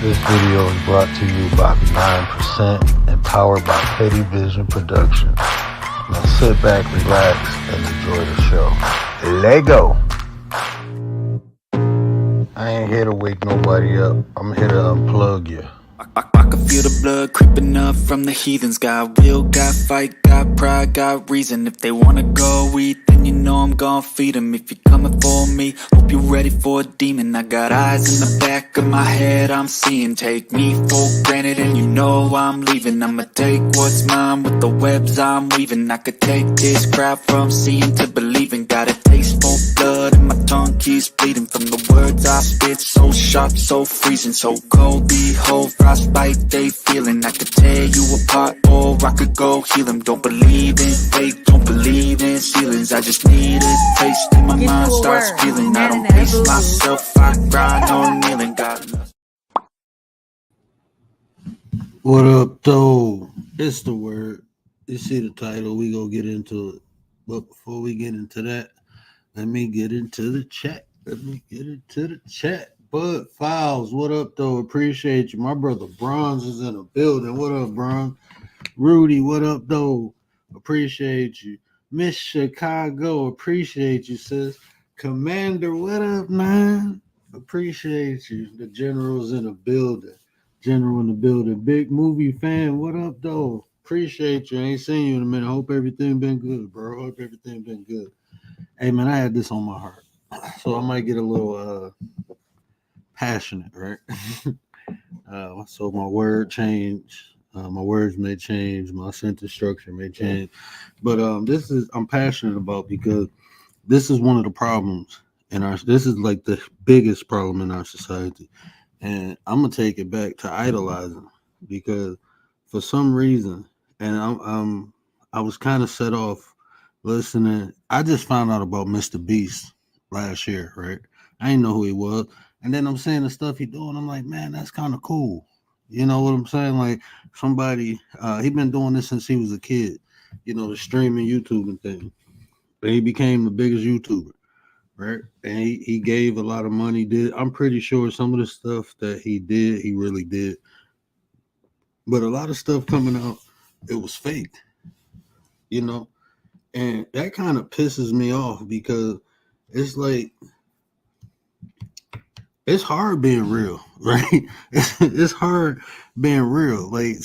This video is brought to you by 9% and powered by Petty Vision Productions. Now sit back, relax, and enjoy the show. Lego! I ain't here to wake nobody up. I'm here to unplug you. I can feel the blood creeping up from the heathens. Got will, got fight, got pride, got reason. If they wanna go eat, then you know I'm gon' feed them. If you're coming for me, hope you're ready for a demon. I got eyes in the back of my head, I'm seeing. Take me for granted and you know I'm leaving. I'ma take what's mine with the webs I'm weaving. I could take this crowd from seeing to believing. Got a taste for blood and my tongue keeps bleeding. From the words I spit, so sharp, so freezing. So cold, behold, frostbite they feeling. I could tear you apart or I could go heal them. Don't believe in fate, don't believe in ceilings. I just need a taste and my mind starts feeling. I don't pace myself, I grind on kneeling. God knows. What up, though? It's the word. You see the title, we gonna get into it. But before we get into that, let me get into the chat. Bud Files, what up, though? Appreciate you. My brother Bronze is in the building. What up, Bronze? Rudy, what up, though? Appreciate you. Miss Chicago, appreciate you, sis. Commander, what up, man? Appreciate you. The general's in the building. General in the building. Big movie fan, what up, though? Appreciate you. I ain't seen you in a minute. Hope everything been good, bro. Hope everything been good. Hey, man, I had this on my heart. So I might get a little passionate, right? So my word change. My words may change. My sentence structure may change. But I'm passionate about because this is one of the problems this is like the biggest problem in our society. And I'm gonna take it back to idolizing because for some reason, and I was kind of set off listening. I just found out about Mr. Beast last year, right? I didn't know who he was. And then I'm seeing the stuff he doing. I'm like, man, that's kind of cool. You know what I'm saying? Like somebody, he been doing this since he was a kid, you know, the streaming YouTube and thing. But he became the biggest YouTuber, right? And he gave a lot of money. I'm pretty sure some of the stuff that he did, he really did. But a lot of stuff coming out, it was fake, you know? And that kind of pisses me off because it's like, it's hard being real, right? It's hard being real. Like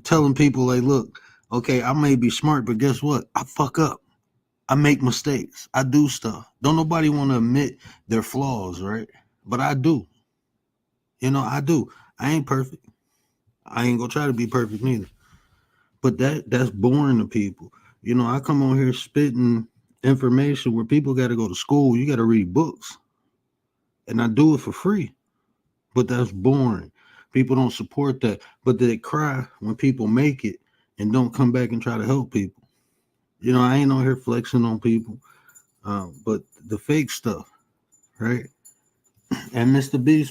telling people like, look, okay, I may be smart, but guess what? I fuck up. I make mistakes. I do stuff. Don't nobody want to admit their flaws, right? But I do. You know, I do. I ain't perfect. I ain't gonna try to be perfect neither. But that's boring to people. You know, I come on here spitting information where people got to go to school. You got to read books. And I do it for free. But that's boring. People don't support that. But they cry when people make it and don't come back and try to help people. You know, I ain't on here flexing on people. But the fake stuff, right? And Mr. Beast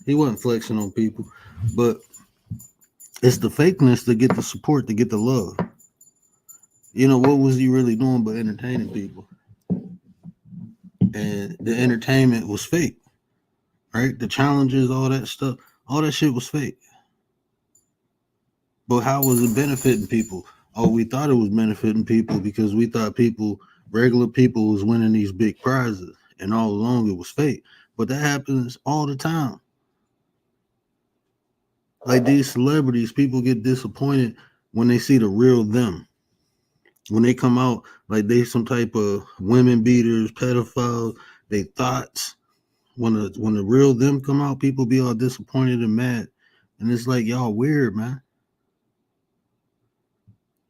he wasn't flexing on people. But it's the fakeness to get the support, to get the love. You know, what was he really doing but entertaining people? And the entertainment was fake, right? The challenges, all that stuff, all that shit was fake. But how was it benefiting people? Oh, we thought it was benefiting people because we thought regular people was winning these big prizes. And all along it was fake. But that happens all the time. Like these celebrities, people get disappointed when they see the real them. When they come out like they some type of women beaters, pedophiles, they thoughts. When the real them come out, people be all disappointed and mad. And it's like, y'all weird, man.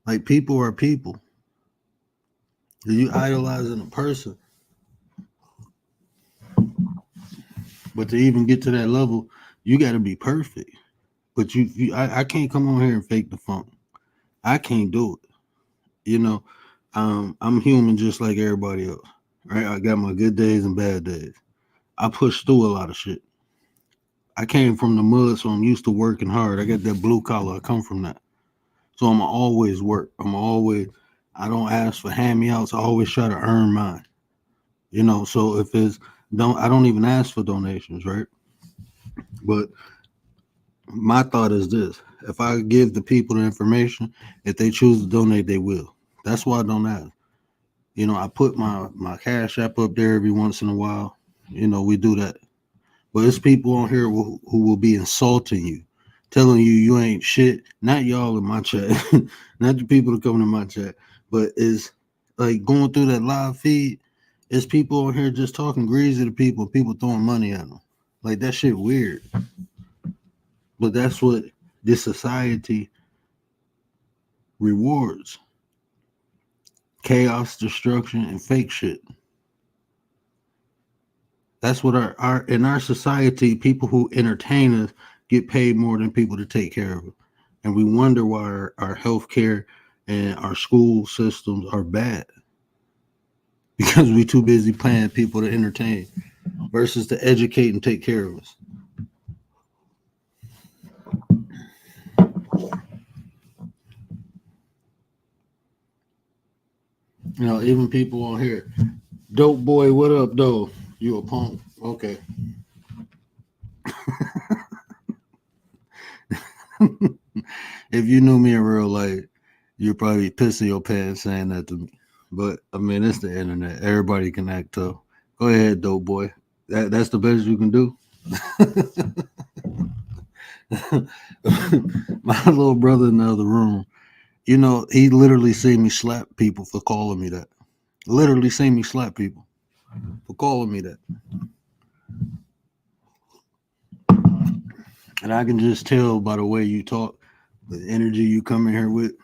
Like people are people. You idolizing a person. But to even get to that level, you got to be perfect. But I can't come on here and fake the funk. I can't do it. You know, I'm human just like everybody else, right? I got my good days and bad days. I push through a lot of shit. I came from the mud, so I'm used to working hard. I got that blue collar. I come from that. So I'm always work. I don't ask for hand-me-outs. I always try to earn mine. You know, so if I don't even ask for donations, right? But my thought is this: if I give the people the information, if they choose to donate, they will. That's why I don't ask. I put my cash app up there every once in a while. We do that. But it's people on here who will be insulting you, telling you ain't shit. Not y'all in my chat, not the people that come in my chat, but it's like going through that live feed. It's people on here just talking greasy to people throwing money at them. Like that shit weird. But that's what this society rewards: chaos, destruction, and fake shit. That's what our in our society, people who entertain us get paid more than people to take care of us. And we wonder why our healthcare and our school systems are bad because we too busy paying people to entertain versus to educate and take care of us. Even people on here, dope boy, what up, though? You a punk? Okay. If you knew me in real life, you'd probably piss in your pants saying that to me. But I mean, it's the internet. Everybody can act tough. Go ahead, dope boy. That's the best you can do. My little brother in the other room, he literally seen me slap people for calling me that. Literally seen me slap people for calling me that. And I can just tell by the way you talk, the energy you come in here with.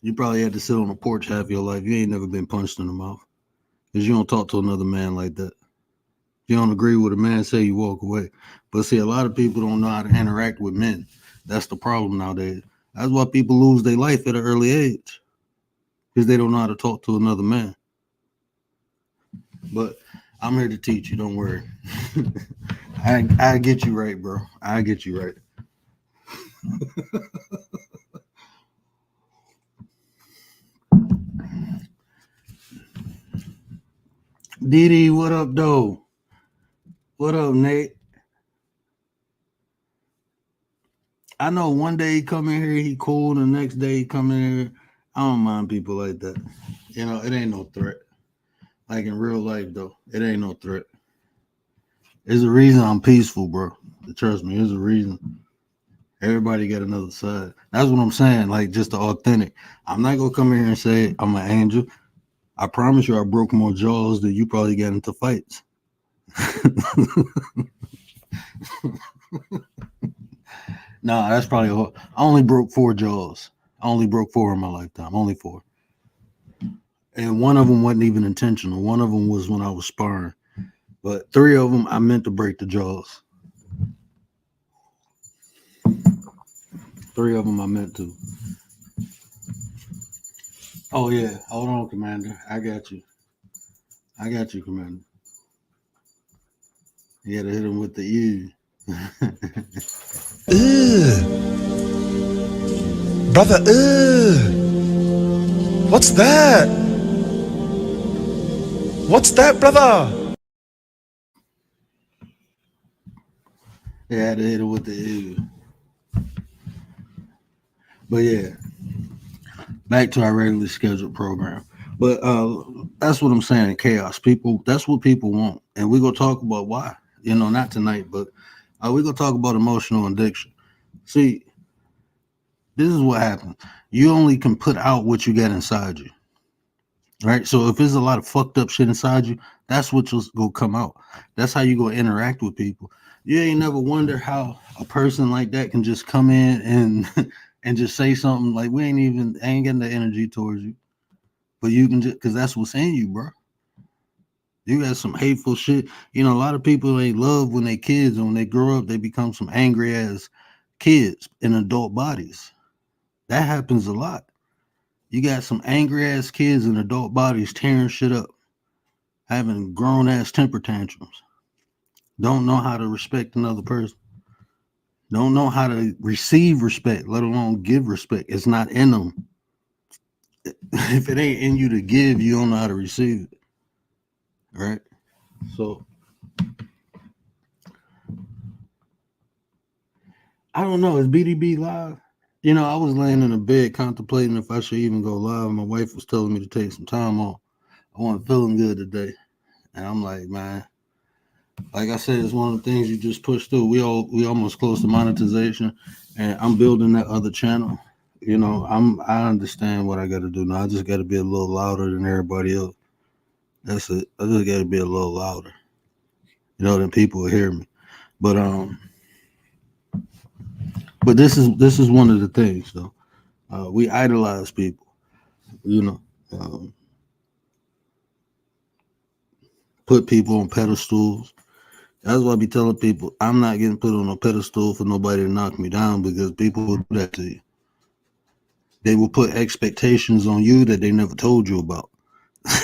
You probably had to sit on the porch half your life. You ain't never been punched in the mouth because you don't talk to another man like that. You don't agree with a man, say you walk away. But see, a lot of people don't know how to interact with men. That's the problem nowadays. That's why people lose their life at an early age because they don't know how to talk to another man. But I'm here to teach you. Don't worry. I get you right, bro. I get you right. Didi, what up, though? What up, Nate? I know one day he come in here, he cool, and the next day he come in here. I don't mind people like that. It ain't no threat. Like in real life, though, it ain't no threat. There's a reason I'm peaceful, bro. Trust me, there's a reason. Everybody got another side. That's what I'm saying. Like just the authentic. I'm not gonna come in here and say I'm an angel. I promise you, I broke more jaws than you probably got into fights. Nah, that's probably all. I only broke 4 jaws. I only broke 4 in my lifetime. Only 4. And one of them wasn't even intentional. One of them was when I was sparring. But 3 of them, I meant to break the jaws. 3 of them, I meant to. Oh, yeah. Hold on, Commander. I got you. I got you, Commander. You got to hit him with the E. Brother, what's that? What's that, brother? Yeah, I had to hit him with the E. But yeah, back to our regularly scheduled program. But that's what I'm saying. Chaos, people. That's what people want, and we're gonna talk about why. Not tonight, but we're gonna talk about emotional addiction. See, this is what happens. You only can put out what you got inside you, right? So if there's a lot of fucked up shit inside you, that's what will go come out. That's how you go interact with people. You ain't never wonder how a person like that can just come in and and just say something like we ain't getting the energy towards you, but you can just because that's what's in you, bro. You got some hateful shit. A lot of people ain't love when they kids, and when they grow up, they become some angry ass kids in adult bodies. That happens a lot. You got some angry ass kids in adult bodies tearing shit up, having grown ass temper tantrums. Don't know how to respect another person. Don't know how to receive respect, let alone give respect. It's not in them. If it ain't in you to give, you don't know how to receive it. Right? So I don't know. Is BDB live? I was laying in a bed contemplating if I should even go live. My wife was telling me to take some time off. I wasn't feeling good today. And I'm like, man, like I said, it's one of the things you just push through. We almost close to monetization, and I'm building that other channel. I understand what I got to do now. I just got to be a little louder than everybody else. That's it. I just got to be a little louder, then people will hear me. But this is one of the things though. We idolize people, you know, um, put people on pedestals. That's why I be telling people I'm not getting put on a pedestal for nobody to knock me down, because people will do that to you. They will put expectations on you that they never told you about.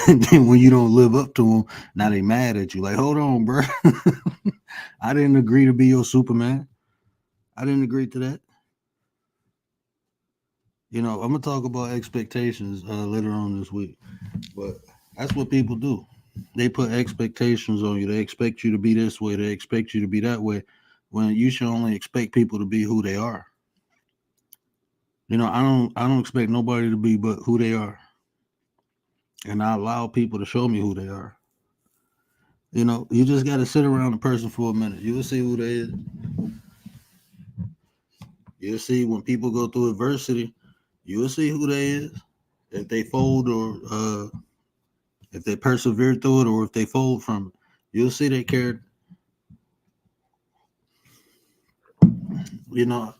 And then when you don't live up to them, now they mad at you. Like, hold on, bro. I didn't agree to be your Superman. I didn't agree to that. I'm gonna talk about expectations later on this week, but that's what people do. They put expectations on you. They expect you to be this way. They expect you to be that way, when you should only expect people to be who they are. I don't expect nobody to be but who they are, and I allow people to show me who they are. You just got to sit around a person for a minute. You'll see who they is. You'll see when people go through adversity. You'll see who they is. If they fold, or if they persevere through it, or if they fold from it, you'll see their character. And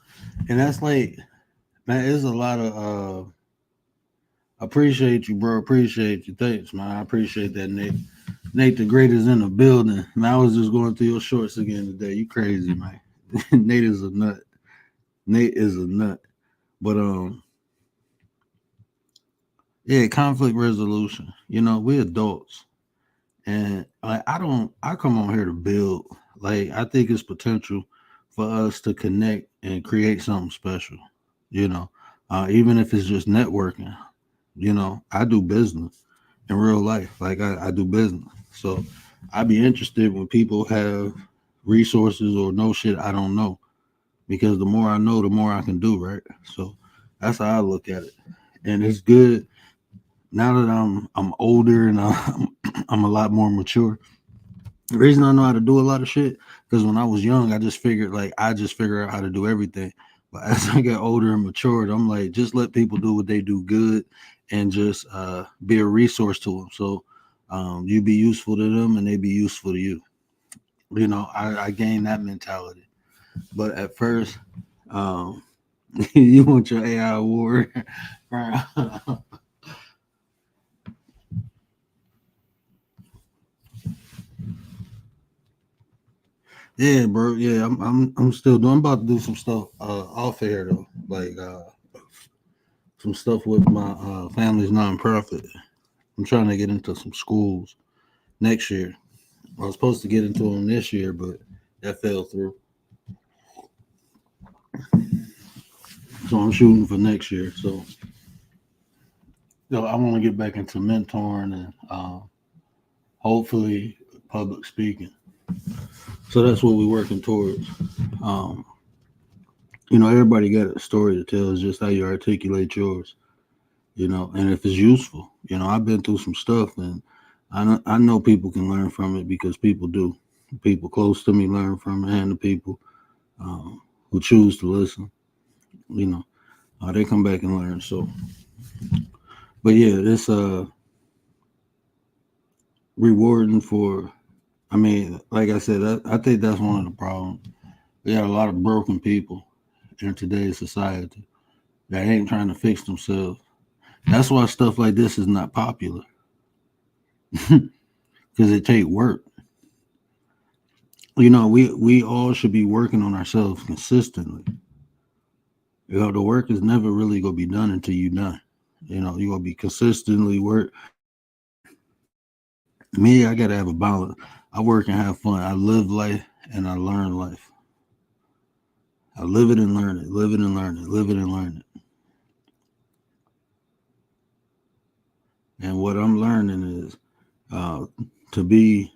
that's like, man, there's a lot of appreciate you, bro. Appreciate you. Thanks, man. I appreciate that, Nate. Nate the Great is in the building. And I was just going through your shorts again today. You crazy, man. Nate is a nut. Nate is a nut. But yeah, conflict resolution. We adults. And like I come on here to build. Like, I think it's potential for us to connect and create something special. Even if it's just networking. I do business in real life. Like, I do business. So I'd be interested when people have resources or know shit I don't know. Because the more I know, the more I can do, right? So that's how I look at it. And it's good now that I'm older, and I'm a lot more mature. The reason I know how to do a lot of shit, because when I was young, I just figured out how to do everything. But as I get older and matured, I'm like, just let people do what they do good, and just be a resource to them. So you be useful to them, and they be useful to you. I gained that mentality. But at first, um, you want your AI award. Yeah, bro. Yeah, I'm still doing. I'm about to do some stuff off air though, like some stuff with my family's nonprofit. I'm trying to get into some schools next year. I was supposed to get into them this year, but that fell through. So I'm shooting for next year. So I want to get back into mentoring and hopefully public speaking. So that's what we're working towards. Um, everybody got a story to tell. It's just how you articulate yours. And if it's useful. I've been through some stuff, and I know people can learn from it, because people do. People close to me learn from it, and the people who choose to listen, you know, they come back and learn. So, but yeah, it's rewarding for. I mean, like I said, I think that's one of the problems. We got a lot of broken people in today's society that ain't trying to fix themselves. That's why stuff like this is not popular, because it take work. We all should be working on ourselves consistently. The work is never really gonna be done until you're done. You're gonna be consistently work. Me, I gotta have a balance. I work and have fun. I live life and I learn life. I live it and learn it, live it and learn it, live it and learn it. And what I'm learning is to be,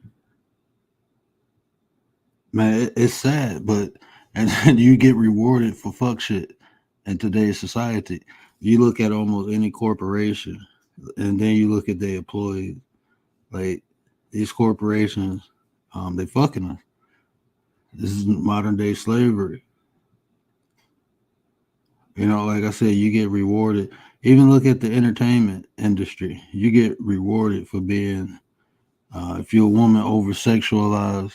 man, it's sad, but and then you get rewarded for fuck shit in today's society. You look at almost any corporation, and then you look at their employees. Like these corporations, they fucking us. This is modern day slavery. Like I said, you get rewarded. Even look at the entertainment industry. You get rewarded for being, if you're a woman over sexualized,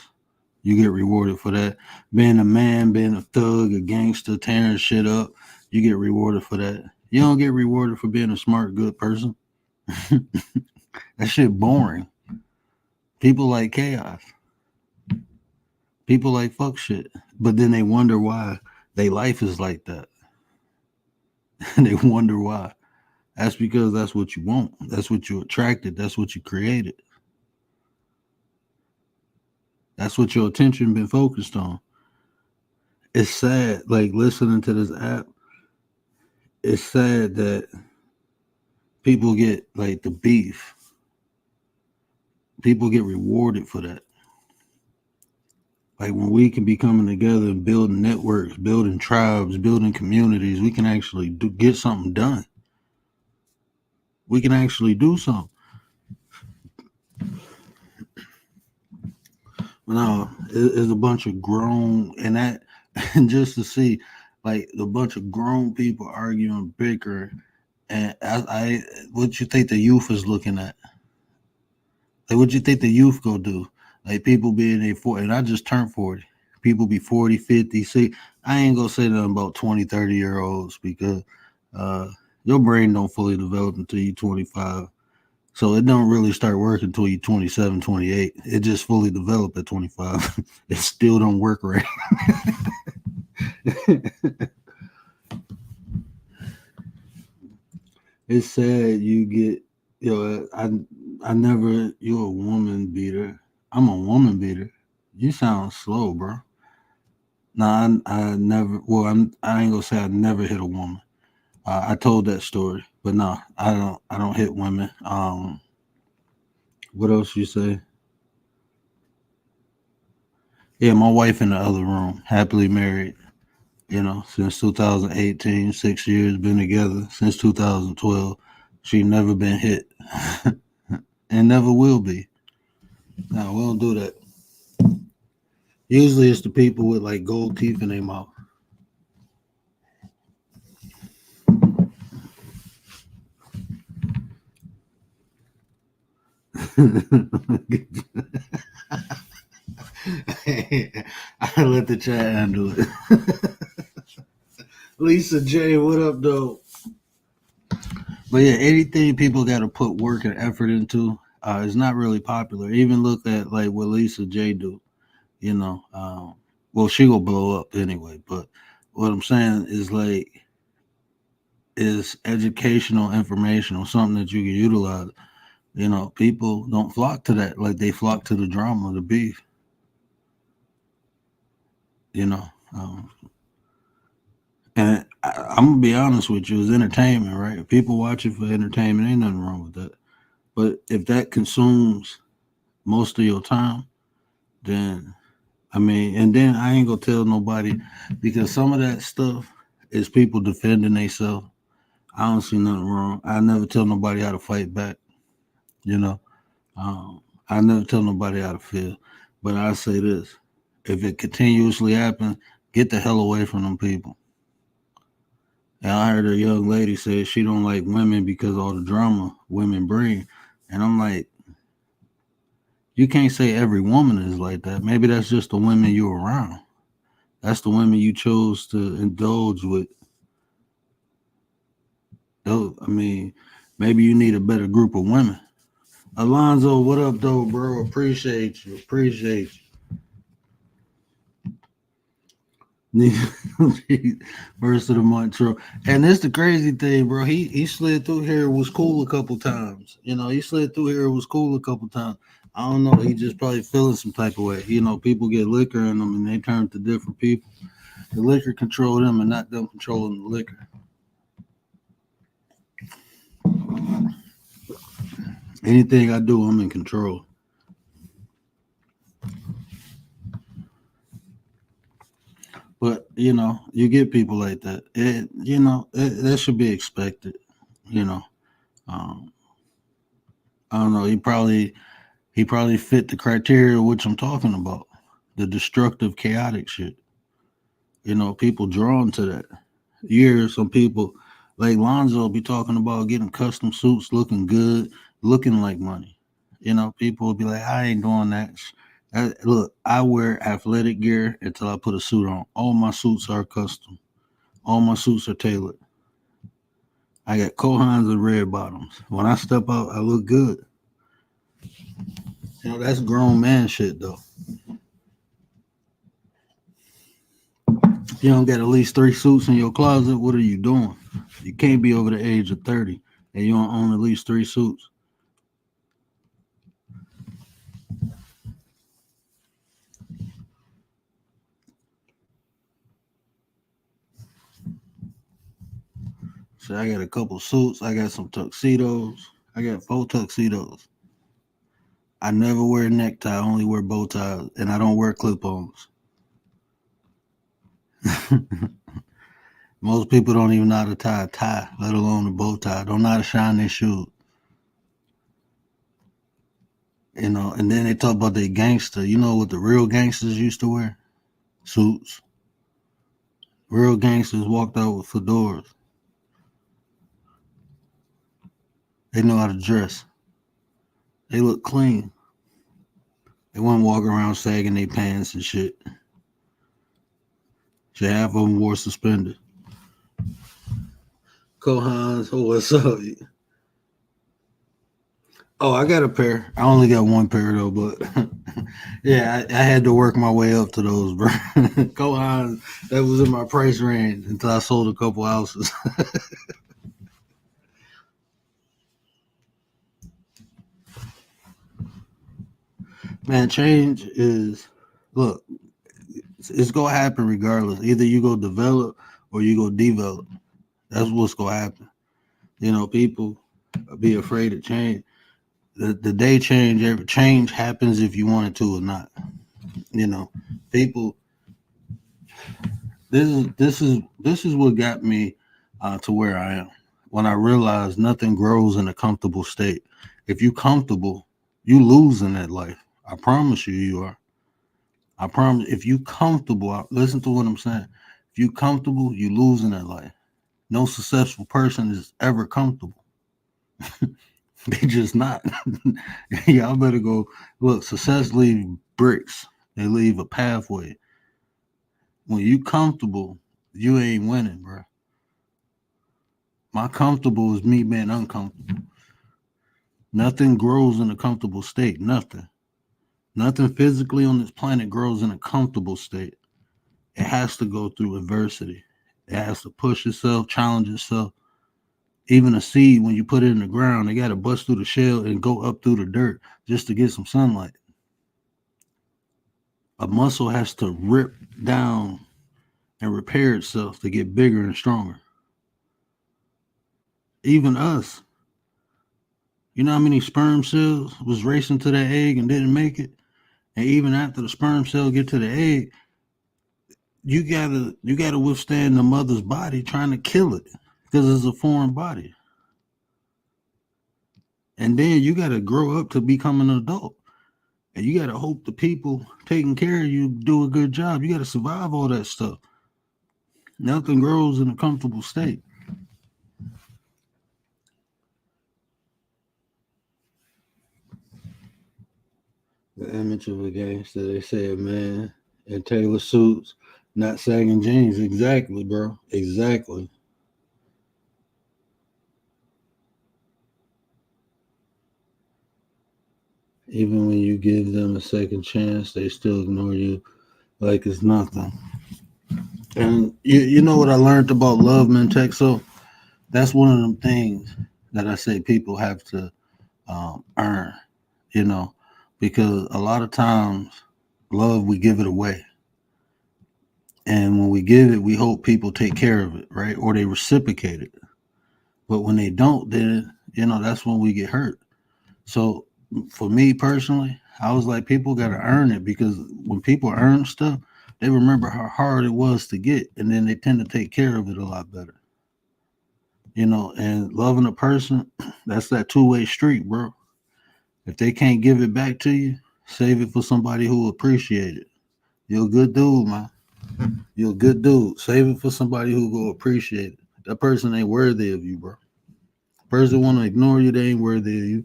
you get rewarded for that. Being a man, being a thug, a gangster, tearing shit up, you get rewarded for that. You don't get rewarded for being a smart, good person. That shit boring. People like chaos. People like fuck shit. But then they wonder why their life is like that. And they wonder why. That's because that's what you want. That's what you attracted. That's what you created. That's what your attention been focused on. It's sad, like listening to this app. It's sad that people get like the beef. People get rewarded for that. Like when we can be coming together and building networks, building tribes, building communities, we can actually get something done. We can actually do something. No, it's a bunch of grown and just to see like a bunch of grown people arguing, bickering, and what you think the youth is looking at? Like what you think the youth go do? Like people being a 40, and I just turned 40. People be 40, 50. See, I ain't gonna say nothing about 20, 30-year-olds because your brain don't fully develop until you're 25. So it don't really start working until you're 27, 28. It just fully developed at 25. It still don't work right. It's sad you get, I never, you're a woman beater. I'm a woman beater. You sound slow, bro. Nah, I never, I ain't gonna say I never hit a woman. I told that story, but no, I don't hit women. What else you say? Yeah, my wife in the other room, happily married, since 2018, 6 years, been together since 2012. She never been hit and never will be. No, we don't do that. Usually it's the people with like gold teeth in their mouth. I let the chat handle it. Lisa J, what up, though? But yeah, anything people got to put work and effort into is not really popular. Even look at like what Lisa J do. Well, she will blow up anyway. But what I'm saying is like is educational, informational, something that you can utilize. People don't flock to that like they flock to the drama, the beef. You know, and I'm gonna be honest with you, it's entertainment, right? If people watch it for entertainment, ain't nothing wrong with that. But if that consumes most of your time, then and then I ain't gonna tell nobody because some of that stuff is people defending themselves. I don't see nothing wrong. I never tell nobody how to fight back. You know, I never tell nobody how to feel. But I say this: if it continuously happens, get the hell away from them people. And I heard a young lady say she don't like women because all the drama women bring, and I'm like, you can't say every woman is like that. Maybe that's just the women you're around. That's the women you chose to indulge with. Maybe you need a better group of women. Alonzo, what up, though, bro? Appreciate you. First of the month, true. And this the crazy thing, bro. He slid through here, was cool a couple times. He slid through here, was cool a couple times. I don't know. He just probably feeling some type of way. People get liquor in them and they turn to different people. The liquor control them and not them controlling the liquor. Anything I do, I'm in control. But you get people like that. That should be expected. You know, um, I don't know. He probably fit the criteria which I'm talking about. The destructive, chaotic shit. People drawn to that. You hear some people like Lonzo be talking about getting custom suits, looking good, looking like money. People will be like, I ain't doing that. Look, I wear athletic gear until I put a suit on. All my suits are custom. All my suits are tailored. I got Kohans and red bottoms. When I step out, I look good. That's grown man shit though. If you don't got at least 3 suits in your closet, what are you doing? You can't be over the age of 30 and you don't own at least 3 suits. So I got a couple suits. I got some tuxedos. I got 4 tuxedos. I never wear a necktie. I only wear bow ties, and I don't wear clip-ons. Most people don't even know how to tie a tie, let alone a bow tie. Don't know how to shine their shoes. And then they talk about their gangster. You know what the real gangsters used to wear? Suits. Real gangsters walked out with fedoras. They know how to dress. They look clean. They wouldn't walk around sagging their pants and shit. So half of them wore suspenders. Kohans, what's up? Oh, I got a pair. I only got one pair though, but yeah, I had to work my way up to those, bro. Kohans, that was in my price range until I sold a couple houses. Man, change is look, it's gonna happen regardless. Either you go develop or you go develop. That's what's gonna happen. People be afraid of change. The day change happens if you want it to or not. People. This is what got me to where I am. When I realized nothing grows in a comfortable state. If you comfortable, you lose in that life. I promise you are. I promise. If you comfortable, listen to what I'm saying. If you comfortable, you lose in that life. No successful person is ever comfortable. They just not. Y'all better go look. Success leave bricks. They leave a pathway. When you comfortable, you ain't winning, bro. My comfortable is me being uncomfortable. Nothing grows in a comfortable state. Nothing. Nothing physically on this planet grows in a comfortable state. It has to go through adversity. It has to push itself, challenge itself. Even a seed, when you put it in the ground, they got to bust through the shell and go up through the dirt just to get some sunlight. A muscle has to rip down and repair itself to get bigger and stronger. Even us. You know how many sperm cells was racing to that egg and didn't make it? And even after the sperm cell get to the egg, you gotta withstand the mother's body trying to kill it because it's a foreign body. And then you gotta grow up to become an adult. And you gotta hope the people taking care of you do a good job. You gotta survive all that stuff. Nothing grows in a comfortable state. The image of a gangster, they said, man, in tailor suits, not sagging jeans. Exactly, bro. Exactly. Even when you give them a second chance, they still ignore you like it's nothing. And you know what I learned about love, man, tech? So that's one of them things that I say people have to earn, because a lot of times love, we give it away. And when we give it, we hope people take care of it, right? Or they reciprocate it. But when they don't, then, that's when we get hurt. So for me personally, I was like, people got to earn it, because when people earn stuff, they remember how hard it was to get, and then they tend to take care of it a lot better. And loving a person, that's that two-way street, bro. If they can't give it back to you, save it for somebody who appreciate it. You're a good dude, man. You're a good dude. Save it for somebody who will appreciate it. That person ain't worthy of you, bro. Person want to ignore you, they ain't worthy of you.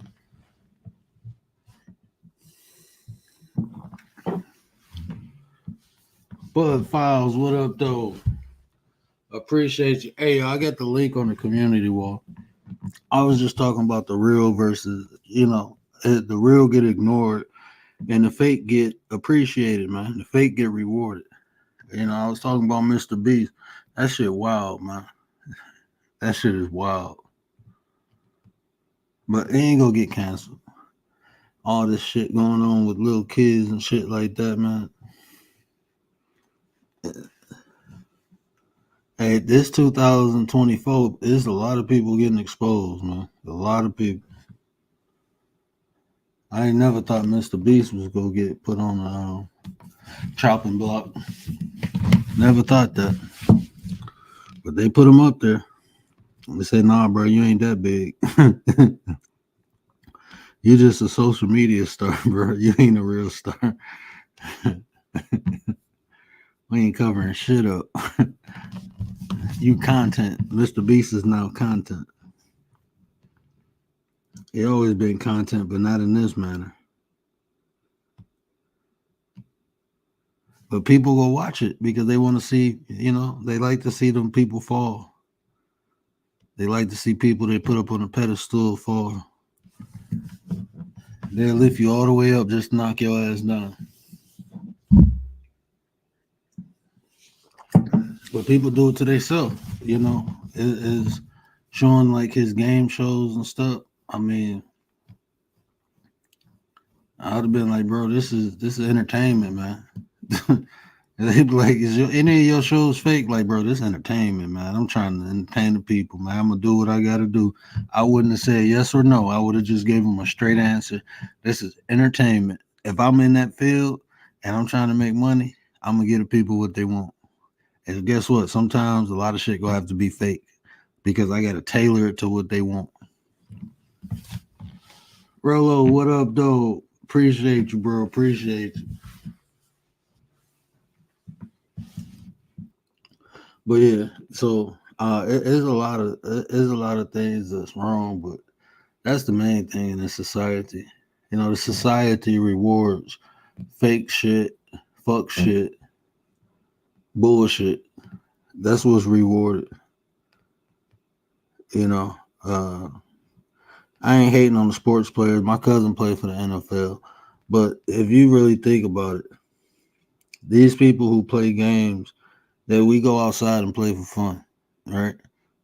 Bud Files, what up, though? Appreciate you. Hey, I got the link on the community wall. I was just talking about the real versus, the real get ignored and the fake get appreciated, man. The fake get rewarded. I was talking about Mr. Beast. That shit wild, man. That shit is wild. But it ain't gonna get canceled. All this shit going on with little kids and shit like that, man. Hey, this 2024 is a lot of people getting exposed, man. A lot of people. I ain't never thought Mr. Beast was gonna get put on a chopping block. Never thought that. But they put him up there. They say, nah, bro, you ain't that big. You're just a social media star, bro. You ain't a real star. We ain't covering shit up. You content. Mr. Beast is now content. He always been content, but not in this manner. But people go watch it because they want to see, they like to see them people fall. They like to see people they put up on a pedestal fall. They'll lift you all the way up, just knock your ass down. But people do it to themselves, It is showing like his game shows and stuff. I mean, I'd have been like, bro, this is entertainment, man. They'd be like, any of your shows fake? Like, bro, this is entertainment, man. I'm trying to entertain the people, man. I'm gonna do what I gotta do. I wouldn't have said yes or no. I would have just gave them a straight answer. This is entertainment. If I'm in that field and I'm trying to make money, I'm gonna give the people what they want. And guess what? Sometimes a lot of shit gonna have to be fake because I gotta tailor it to what they want. Rolo, what up, though? Appreciate you, bro. Appreciate you. But yeah, so there's a lot of things that's wrong, but that's the main thing in the society. The society rewards fake shit, fuck shit, bullshit. That's what's rewarded. I ain't hating on the sports players. My cousin played for the NFL, but if you really think about it, these people who play games that we go outside and play for fun, right?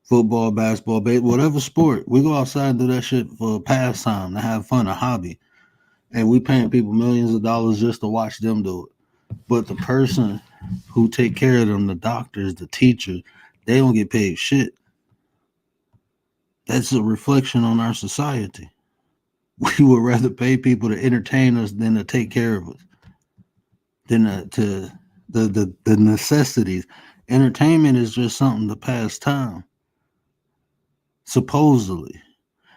Football, basketball, baseball, whatever sport, we go outside and do that shit for a pastime, to have fun, a hobby. And we paying people millions of dollars just to watch them do it. But the person who take care of them, the doctors, the teachers, they don't get paid shit. That's a reflection on our society. We would rather pay people to entertain us than to take care of us, than to the necessities. Entertainment is just something to pass time, supposedly.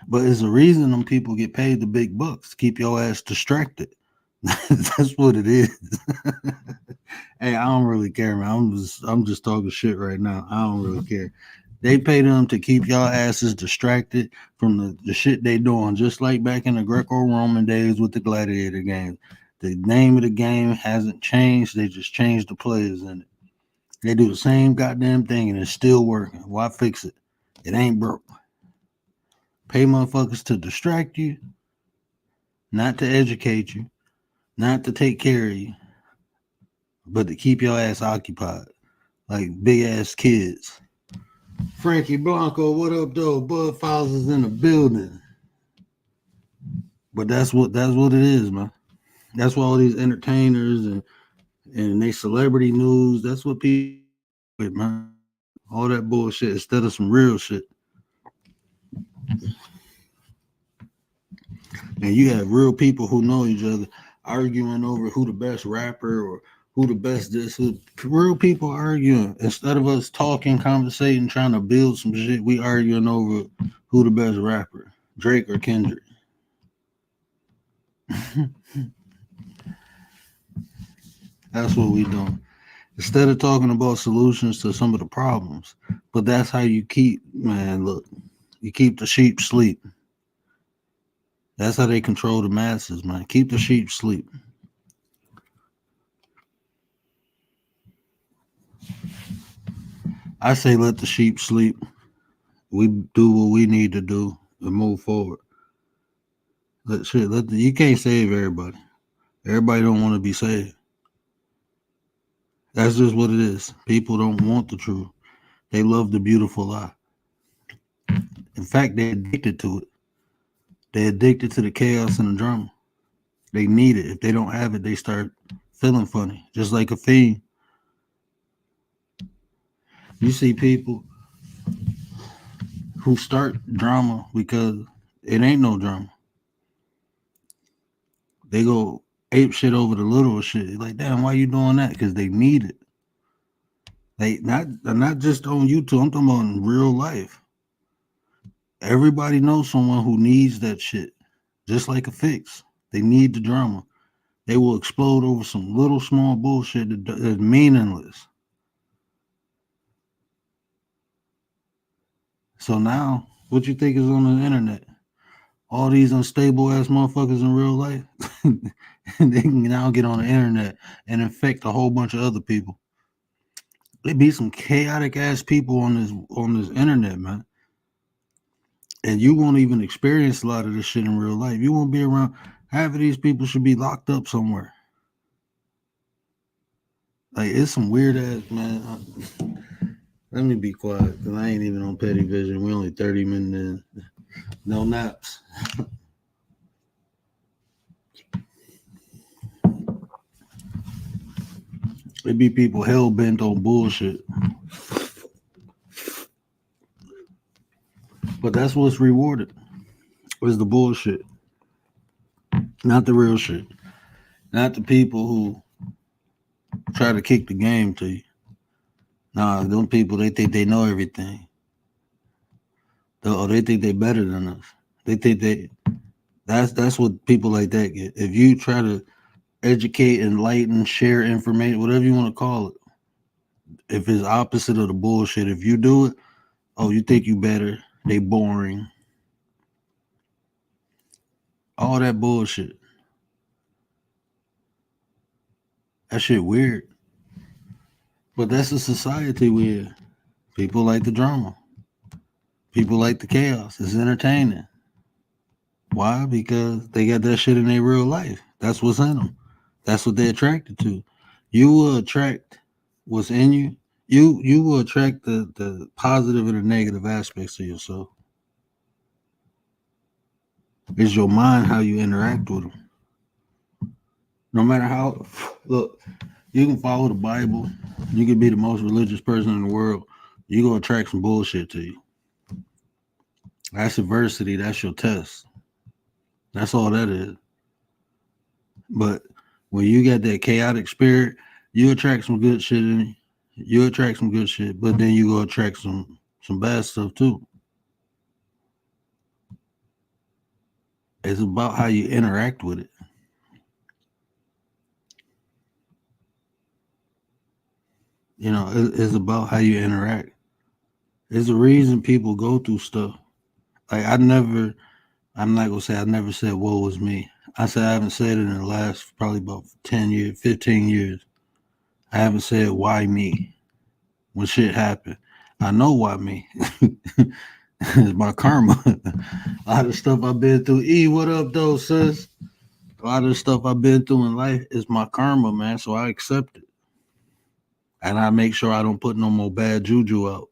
But it's a reason them people get paid the big bucks, keep your ass distracted. That's what it is. Hey, I don't really care, man. I'm just talking shit right now. I don't really care. They pay them to keep y'all asses distracted from the shit they doing, just like back in the Greco-Roman days with the gladiator game. The name of the game hasn't changed. They just changed the players in it. They do the same goddamn thing and it's still working. Why fix it? It ain't broke. Pay motherfuckers to distract you, not to educate you, not to take care of you, but to keep your ass occupied like big ass kids. Frankie Blanco, what up, though? Bud Files is in the building. But that's what it is, man. That's why all these entertainers and they celebrity news, that's what people with, man. All that bullshit instead of some real shit. And you have real people who know each other arguing over who the best rapper or who the best is. Who real people arguing instead of us talking, conversating, trying to build some shit. We arguing over who the best rapper, Drake or Kendrick. That's what we doing. Instead of talking about solutions to some of the problems. But that's how you keep, man, look, you keep the sheep sleep. That's how they control the masses, man. Keep the sheep sleep. I say let the sheep sleep. We do what we need to do and move forward. You can't save everybody. Everybody don't want to be saved. That's just what it is. People don't want the truth. They love the beautiful lie. In fact, they're addicted to it. They're addicted to the chaos and the drama. They need it. If they don't have it, they start feeling funny, just like a fiend. You see people who start drama because it ain't no drama. They go ape shit over the little shit. Like, damn, why you doing that? Because they need it. They not just on YouTube. I'm talking about in real life. Everybody knows someone who needs that shit, just like a fix. They need the drama. They will explode over some little small bullshit that's meaningless. So now, what you think is on the internet? All these unstable ass motherfuckers in real life, they can now get on the internet and infect a whole bunch of other people. There be some chaotic ass people on this internet, man. And you won't even experience a lot of this shit in real life. You won't be around. Half of these people should be locked up somewhere. Like, it's some weird ass, man. Let me be quiet, because I ain't even on Petty Vision. We only 30 minutes in. No naps. It be people hell bent on bullshit. But that's what's rewarded. Is the bullshit. Not the real shit. Not the people who try to kick the game to you. Nah, them people, they think they know everything. They think they better than us. They think that's what people like that get. If you try to educate, enlighten, share information, whatever you want to call it, if it's opposite of the bullshit, if you do it, oh, you think you better, they boring. All that bullshit. That shit weird. But that's the society we're in. People like the drama. People like the chaos. It's entertaining. Why? Because they got that shit in their real life. That's what's in them. That's what they're attracted to. You will attract what's in you. You will attract the positive and the negative aspects of yourself. It's your mind how you interact with them. No matter how, look, you can follow the Bible. You can be the most religious person in the world. You're going to attract some bullshit to you. That's adversity. That's your test. That's all that is. But when you got that chaotic spirit, you attract some good shit in you. You attract some good shit, but then you go attract some bad stuff too. It's about how you interact with it. You know, it's about how you interact. There's a reason people go through stuff. Like I'm not gonna say I never said woe was me. I said I haven't said it in the last probably about 10 years, 15 years. I haven't said why me when shit happened. I know why me. It's my karma. A lot of stuff I've been through. E, what up though, sis? A lot of the stuff I've been through in life is my karma, man. So I accept it. And I make sure I don't put no more bad juju out.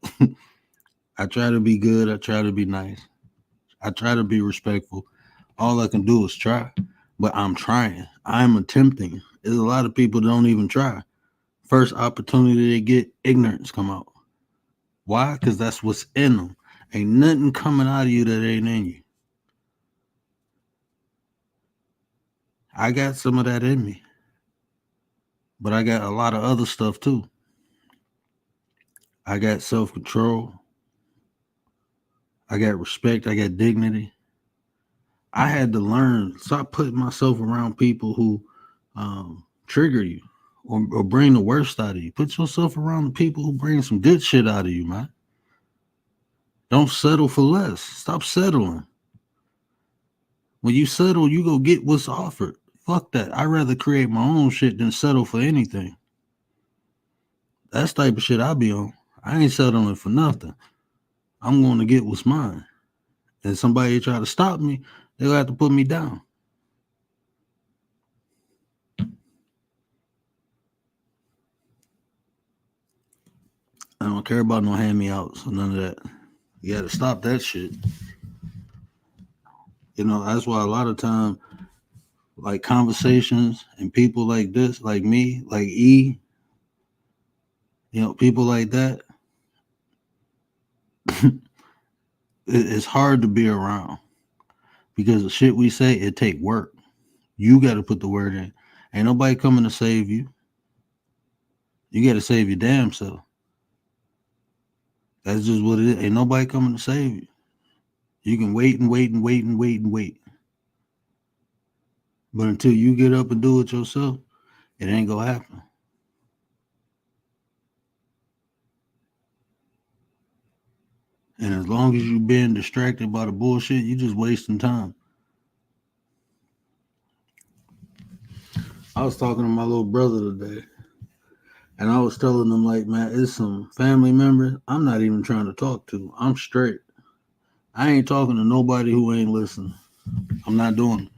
I try to be good. I try to be nice. I try to be respectful. All I can do is try. But I'm trying. I'm attempting. There's a lot of people that don't even try. First opportunity they get, ignorance come out. Why? Because that's what's in them. Ain't nothing coming out of you that ain't in you. I got some of that in me. But I got a lot of other stuff too. I got self-control. I got respect. I got dignity. I had to learn, stop putting myself around people who trigger you or bring the worst out of you. Put yourself around the people who bring some good shit out of you, man. Don't settle for less. Stop settling. When you settle, you go get what's offered. Fuck that. I'd rather create my own shit than settle for anything. That's the type of shit I be on. I ain't settling for nothing. I'm going to get what's mine. And somebody try to stop me, they'll have to put me down. I don't care about no hand-me-outs or none of that. You got to stop that shit. You know, that's why a lot of time, like conversations and people like this, like me, like E, you know, people like that, it's hard to be around because the shit we say, it take work. You got to put the word in. Ain't nobody coming to save you. You got to save your damn self. That's just what it is. Ain't nobody coming to save you. You can wait and wait and wait and wait and wait. But until you get up and do it yourself, it ain't going to happen. And as long as you being distracted by the bullshit, you just wasting time. I was talking to my little brother today, and I was telling him, like, man, it's some family members I'm not even trying to talk to. I'm straight. I ain't talking to nobody who ain't listening. I'm not doing it.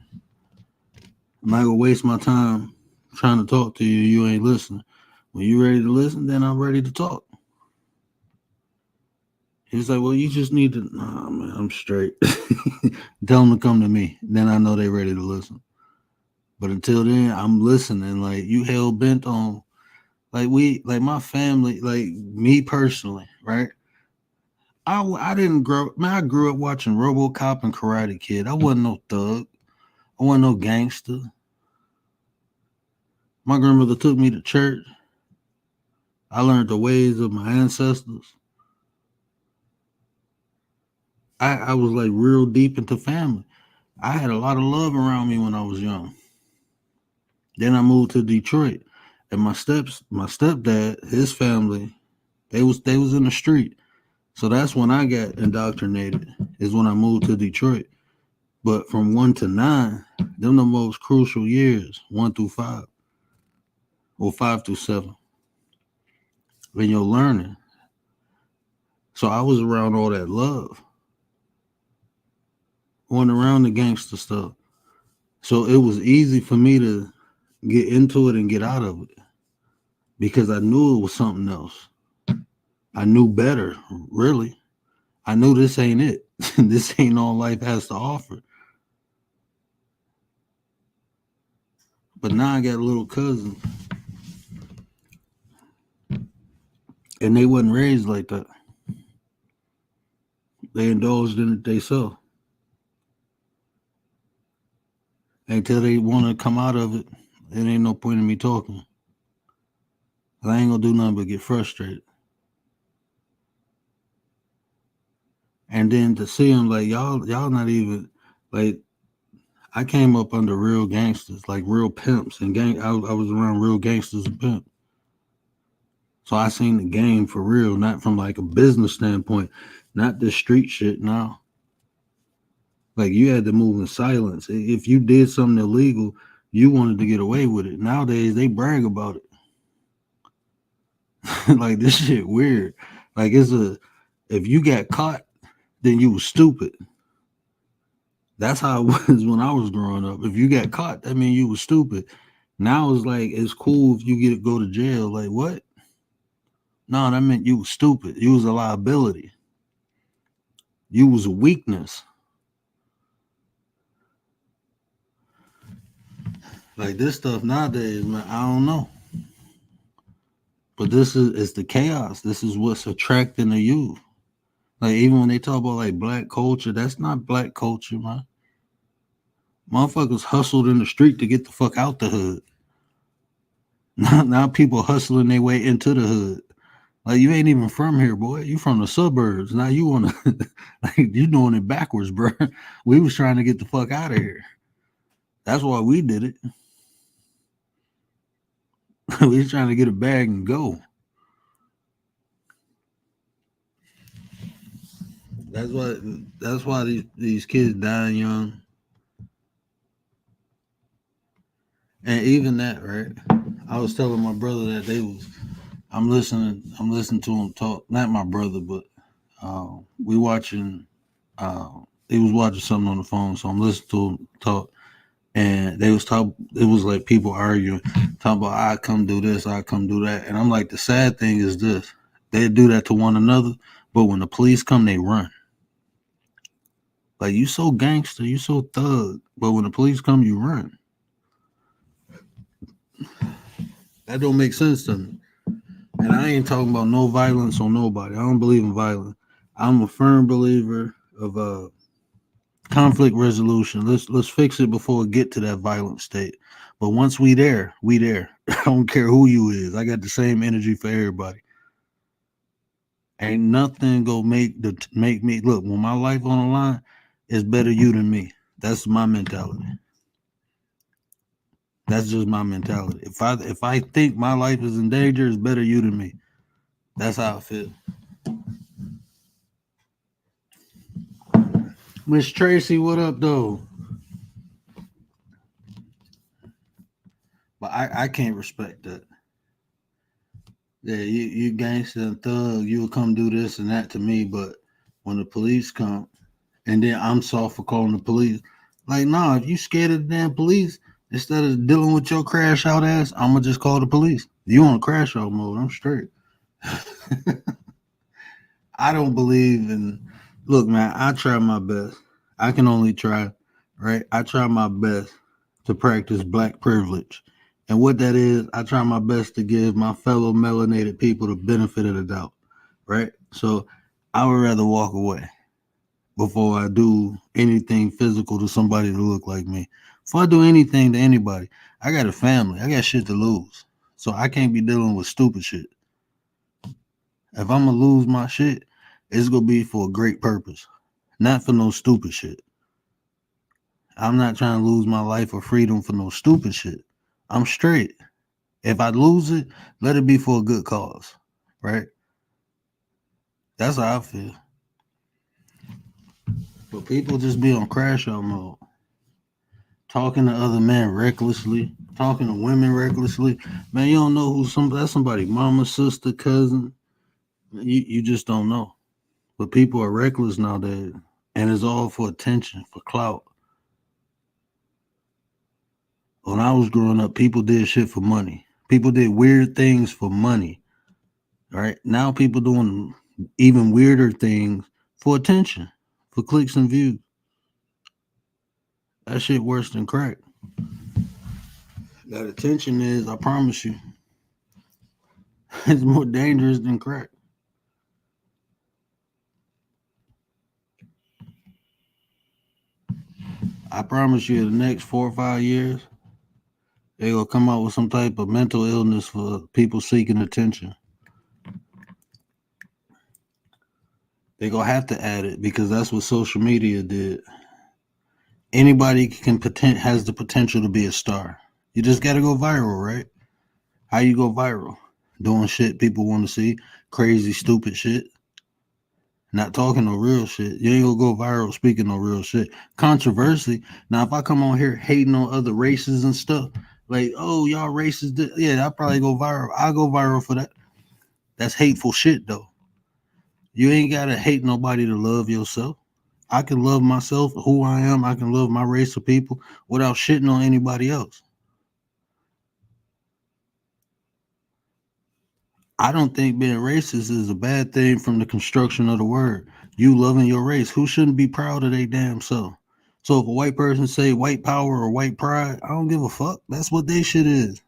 I'm not going to waste my time trying to talk to you. You ain't listening. When you ready to listen, then I'm ready to talk. He's like, well, you just need to, nah, man, I'm straight. Tell them to come to me. Then I know they ready to listen. But until then, I'm listening. Like, you hell bent on, like my family, like me personally, right? I didn't grow, man, I grew up watching RoboCop and Karate Kid. I wasn't no thug. I wasn't no gangster. My grandmother took me to church. I learned the ways of my ancestors. I was like real deep into family. I had a lot of love around me when I was young. Then I moved to Detroit, and my stepdad, his family, they was in the street. So that's when I got indoctrinated. Is when I moved to Detroit. But from 1 to 9, them the most crucial years, 1 through 5, or 5 through 7, when you're learning. So I was around all that love. Went around the gangster stuff. So it was easy for me to get into it and get out of it because I knew it was something else. I knew better, really. I knew this ain't it. This ain't all life has to offer. But now I got a little cousin, and they wasn't raised like that. They indulged in it themselves. Until they want to come out of it, it ain't no point in me talking. I ain't gonna do nothing but get frustrated. And then to see them like y'all not even like, I came up under real gangsters, like real pimps and gang. I was around real gangsters and pimps. So I seen the game for real, not from like a business standpoint, not this street shit. No, like you had to move in silence. If you did something illegal, you wanted to get away with it. Nowadays they brag about it. Like this shit weird. Like if you got caught, then you was stupid. That's how it was when I was growing up. If you got caught, that means you was stupid. Now it's like it's cool if you go to jail. Like what? No, that meant you was stupid. You was a liability. You was a weakness. Like this stuff nowadays, man, I don't know. But this is the chaos. This is what's attracting the youth. Like even when they talk about like black culture, that's not black culture, man. Motherfuckers hustled in the street to get the fuck out the hood. Now people hustling their way into the hood. Like you ain't even from here, boy. You from the suburbs. Now you wanna like you doing it backwards, bro. We was trying to get the fuck out of here. That's why we did it. We was trying to get a bag and go. That's why. That's why these kids dying young, and even that, right? I was telling my brother that they was. I'm listening. I'm listening to him talk. Not my brother, but we watching. He was watching something on the phone, so I'm listening to him talk. And they was talk. It was like people arguing, talking about I come do this, I come do that, and I'm like, the sad thing is this: they do that to one another, but when the police come, they run. Like you so gangster, you so thug, but when the police come, you run. That don't make sense to me. And I ain't talking about no violence on nobody. I don't believe in violence. I'm a firm believer of conflict resolution. Let's fix it before we get to that violent state. But once we there, we there. I don't care who you is. I got the same energy for everybody. Ain't nothing gonna make me look when my life on the line. It's better you than me. That's my mentality. That's just my mentality. If I think my life is in danger, it's better you than me. That's how I feel. Miss Tracy, what up though? But I can't respect that. Yeah, you gangster and thug, you'll come do this and that to me, but when the police come and then I'm soft for calling the police, like nah, if you scared of the damn police, instead of dealing with your crash out ass, I'ma just call the police. You on crash out mode, I'm straight. I don't believe in look, man, I try my best. I can only try, right? I try my best to practice black privilege. And what that is, I try my best to give my fellow melanated people the benefit of the doubt, right? So I would rather walk away before I do anything physical to somebody to look like me. Before I do anything to anybody, I got a family. I got shit to lose. So I can't be dealing with stupid shit. If I'm gonna lose my shit, it's gonna be for a great purpose, not for no stupid shit. I'm not trying to lose my life or freedom for no stupid shit. I'm straight. If I lose it, let it be for a good cause, right? That's how I feel. But people just be on crash out mode, talking to other men recklessly, talking to women recklessly. Man, you don't know that's somebody, mama, sister, cousin. You just don't know. But people are reckless nowadays, and it's all for attention, for clout. When I was growing up, people did shit for money. People did weird things for money. All right. Now people doing even weirder things for attention, for clicks and views. That shit worse than crack. That attention is, I promise you, it's more dangerous than crack. I promise you, the next 4 or 5 years, they gonna come out with some type of mental illness for people seeking attention. They gonna have to add it because that's what social media did. Anybody has the potential to be a star. You just gotta go viral, right? How you go viral? Doing shit people want to see, crazy, stupid shit. Not talking no real shit. You ain't gonna go viral speaking no real shit. Controversy. Now, if I come on here hating on other races and stuff, like, oh, y'all racist, yeah, I'll probably go viral. I'll go viral for that. That's hateful shit, though. You ain't gotta hate nobody to love yourself. I can love myself, who I am. I can love my race of people without shitting on anybody else. I don't think being racist is a bad thing from the construction of the word. You loving your race. Who shouldn't be proud of their damn self? So if a white person say white power or white pride, I don't give a fuck. That's what they shit is.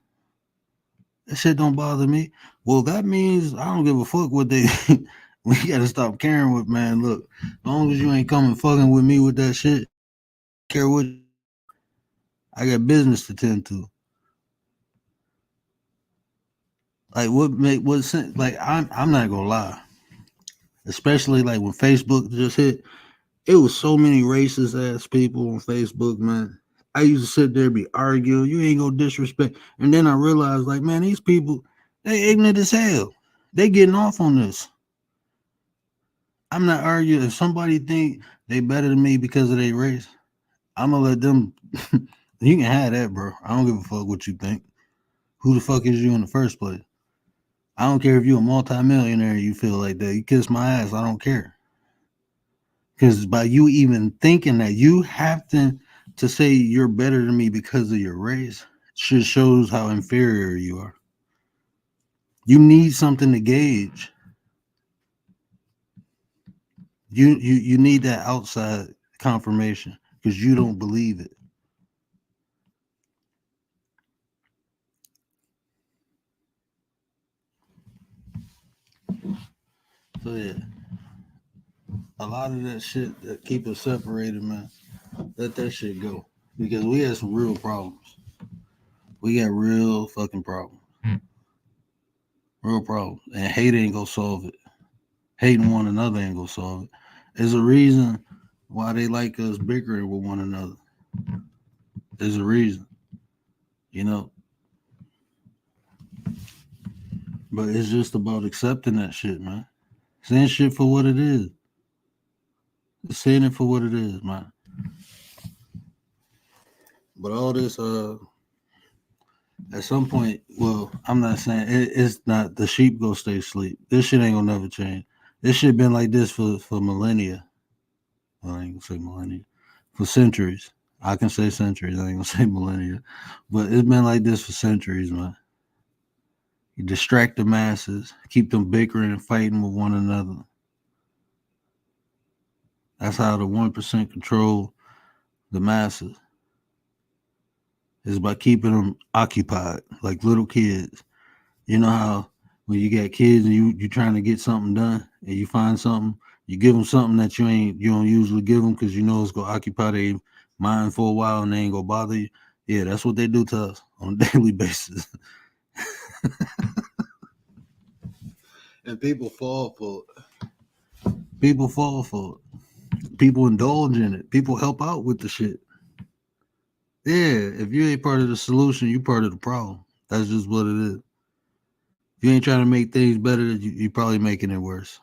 That shit don't bother me. Well, that means I don't give a fuck what they we gotta stop caring with, man. Look, as long as you ain't coming fucking with me with that shit, care what, I got business to tend to. Like what sense? Like I'm not gonna lie, especially like when Facebook just hit. It was so many racist ass people on Facebook, man. I used to sit there and be arguing. You ain't gonna disrespect. And then I realized, like, man, these people, they ignorant as hell. They getting off on this. I'm not arguing. If somebody think they better than me because of their race, I'm gonna let them. You can have that, bro. I don't give a fuck what you think. Who the fuck is you in the first place? I don't care if you're a multimillionaire. You feel like that. You kiss my ass. I don't care. Because by you even thinking that you have to say you're better than me because of your race, just shows how inferior you are. You need something to gauge. You need that outside confirmation because you don't believe it. So yeah, a lot of that shit that keep us separated, man. Let that shit go because we had some real problems. We got real fucking problems. Real problems, and hate ain't gonna solve it. Hating one another ain't gonna solve it. There's a reason why they like us bickering with one another. There's a reason, you know. But it's just about accepting that shit, man. Saying shit for what it is. Saying it for what it is, man. But all this, at some point, well, I'm not saying it's not the sheep go stay asleep. This shit ain't gonna never change. This shit been like this for millennia. Well, I ain't gonna say millennia. For centuries. I can say centuries. I ain't gonna say millennia. But it's been like this for centuries, man. You distract the masses, keep them bickering and fighting with one another. That's how the 1% control the masses. Is by keeping them occupied like little kids. You know how when you got kids and you trying to get something done and you find something, you give them something that you don't usually give them because you know it's gonna occupy their mind for a while and they ain't gonna bother you. Yeah, that's what they do to us on a daily basis. And people fall for it. People fall for it. People indulge in it. People help out with the shit. Yeah, if you ain't part of the solution, you part of the problem. That's just what it is. If you ain't trying to make things better, you're probably making it worse.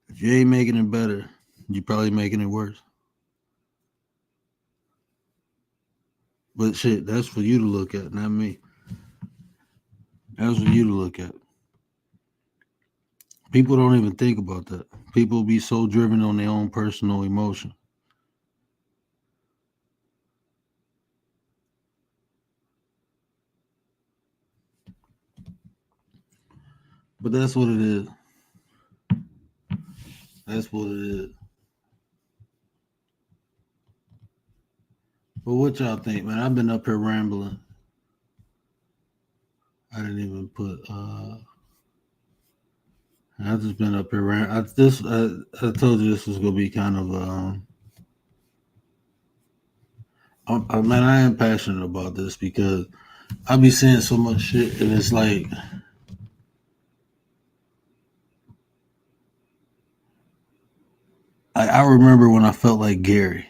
If you ain't making it better, you're probably making it worse. But shit, that's for you to look at, not me. That's for you to look at. People don't even think about that. People be so driven on their own personal emotion. But that's what it is. That's what it is. But what y'all think, man? I've been up here rambling. I didn't even put I've just been up here I told you this was gonna be kind of man, I am passionate about this because I be seeing so much shit and it's like I remember when I felt like Gary,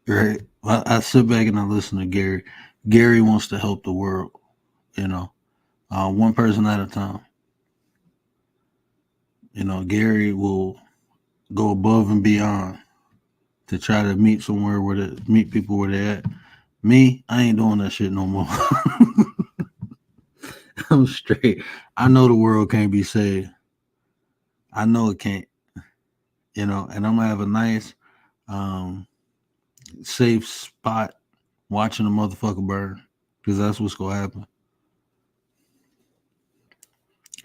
right? I sit back and I listen to Gary. Gary wants to help the world, you know, one person at a time. You know, Gary will go above and beyond to try to meet meet people where they at. Me, I ain't doing that shit no more. I'm straight. I know the world can't be saved. I know it can't. You know, and I'm gonna have a nice, safe spot watching the motherfucker burn because that's what's gonna happen.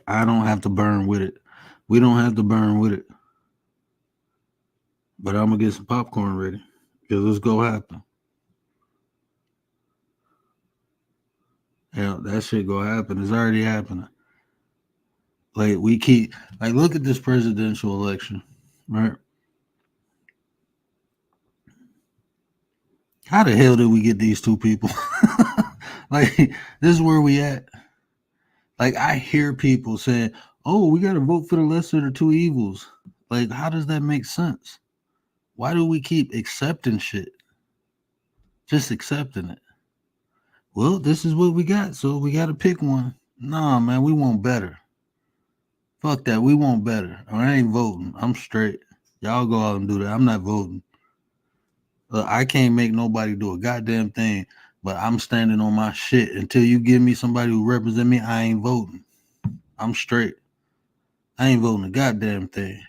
I don't have to burn with it. We don't have to burn with it. But I'm gonna get some popcorn ready because it's gonna happen. Yeah, that shit gonna happen. It's already happening. Like look at this presidential election, right? How the hell did we get these two people? Like, this is where we at. Like, I hear people saying, "Oh, we got to vote for the lesser of the two evils." Like, how does that make sense? Why do we keep accepting shit? Just accepting it. Well, this is what we got, so we got to pick one. Nah, man, we want better. Fuck that. We want better. I ain't voting. I'm straight. Y'all go out and do that. I'm not voting. I can't make nobody do a goddamn thing, but I'm standing on my shit. Until you give me somebody who represent me, I ain't voting. I'm straight. I ain't voting a goddamn thing.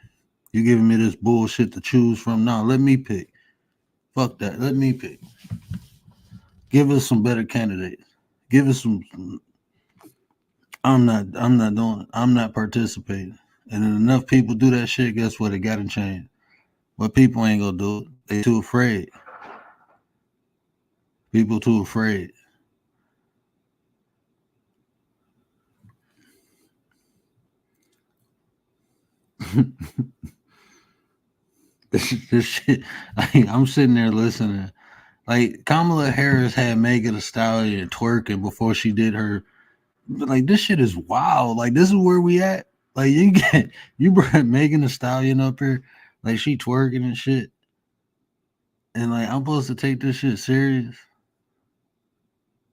You giving me this bullshit to choose from? Nah, let me pick. Fuck that. Let me pick. Give us some better candidates. Give us some. I'm not doing it. I'm not participating. And if enough people do that shit, guess what? It gotta change. But people ain't gonna do it. They too afraid. People too afraid. this shit, like, I'm sitting there listening. Like, Kamala Harris had Megan Thee Stallion twerking before she did her. Like, this shit is wild. Like, this is where we at. Like, you brought Megan Thee Stallion up here, like she twerking and shit, and like I'm supposed to take this shit serious.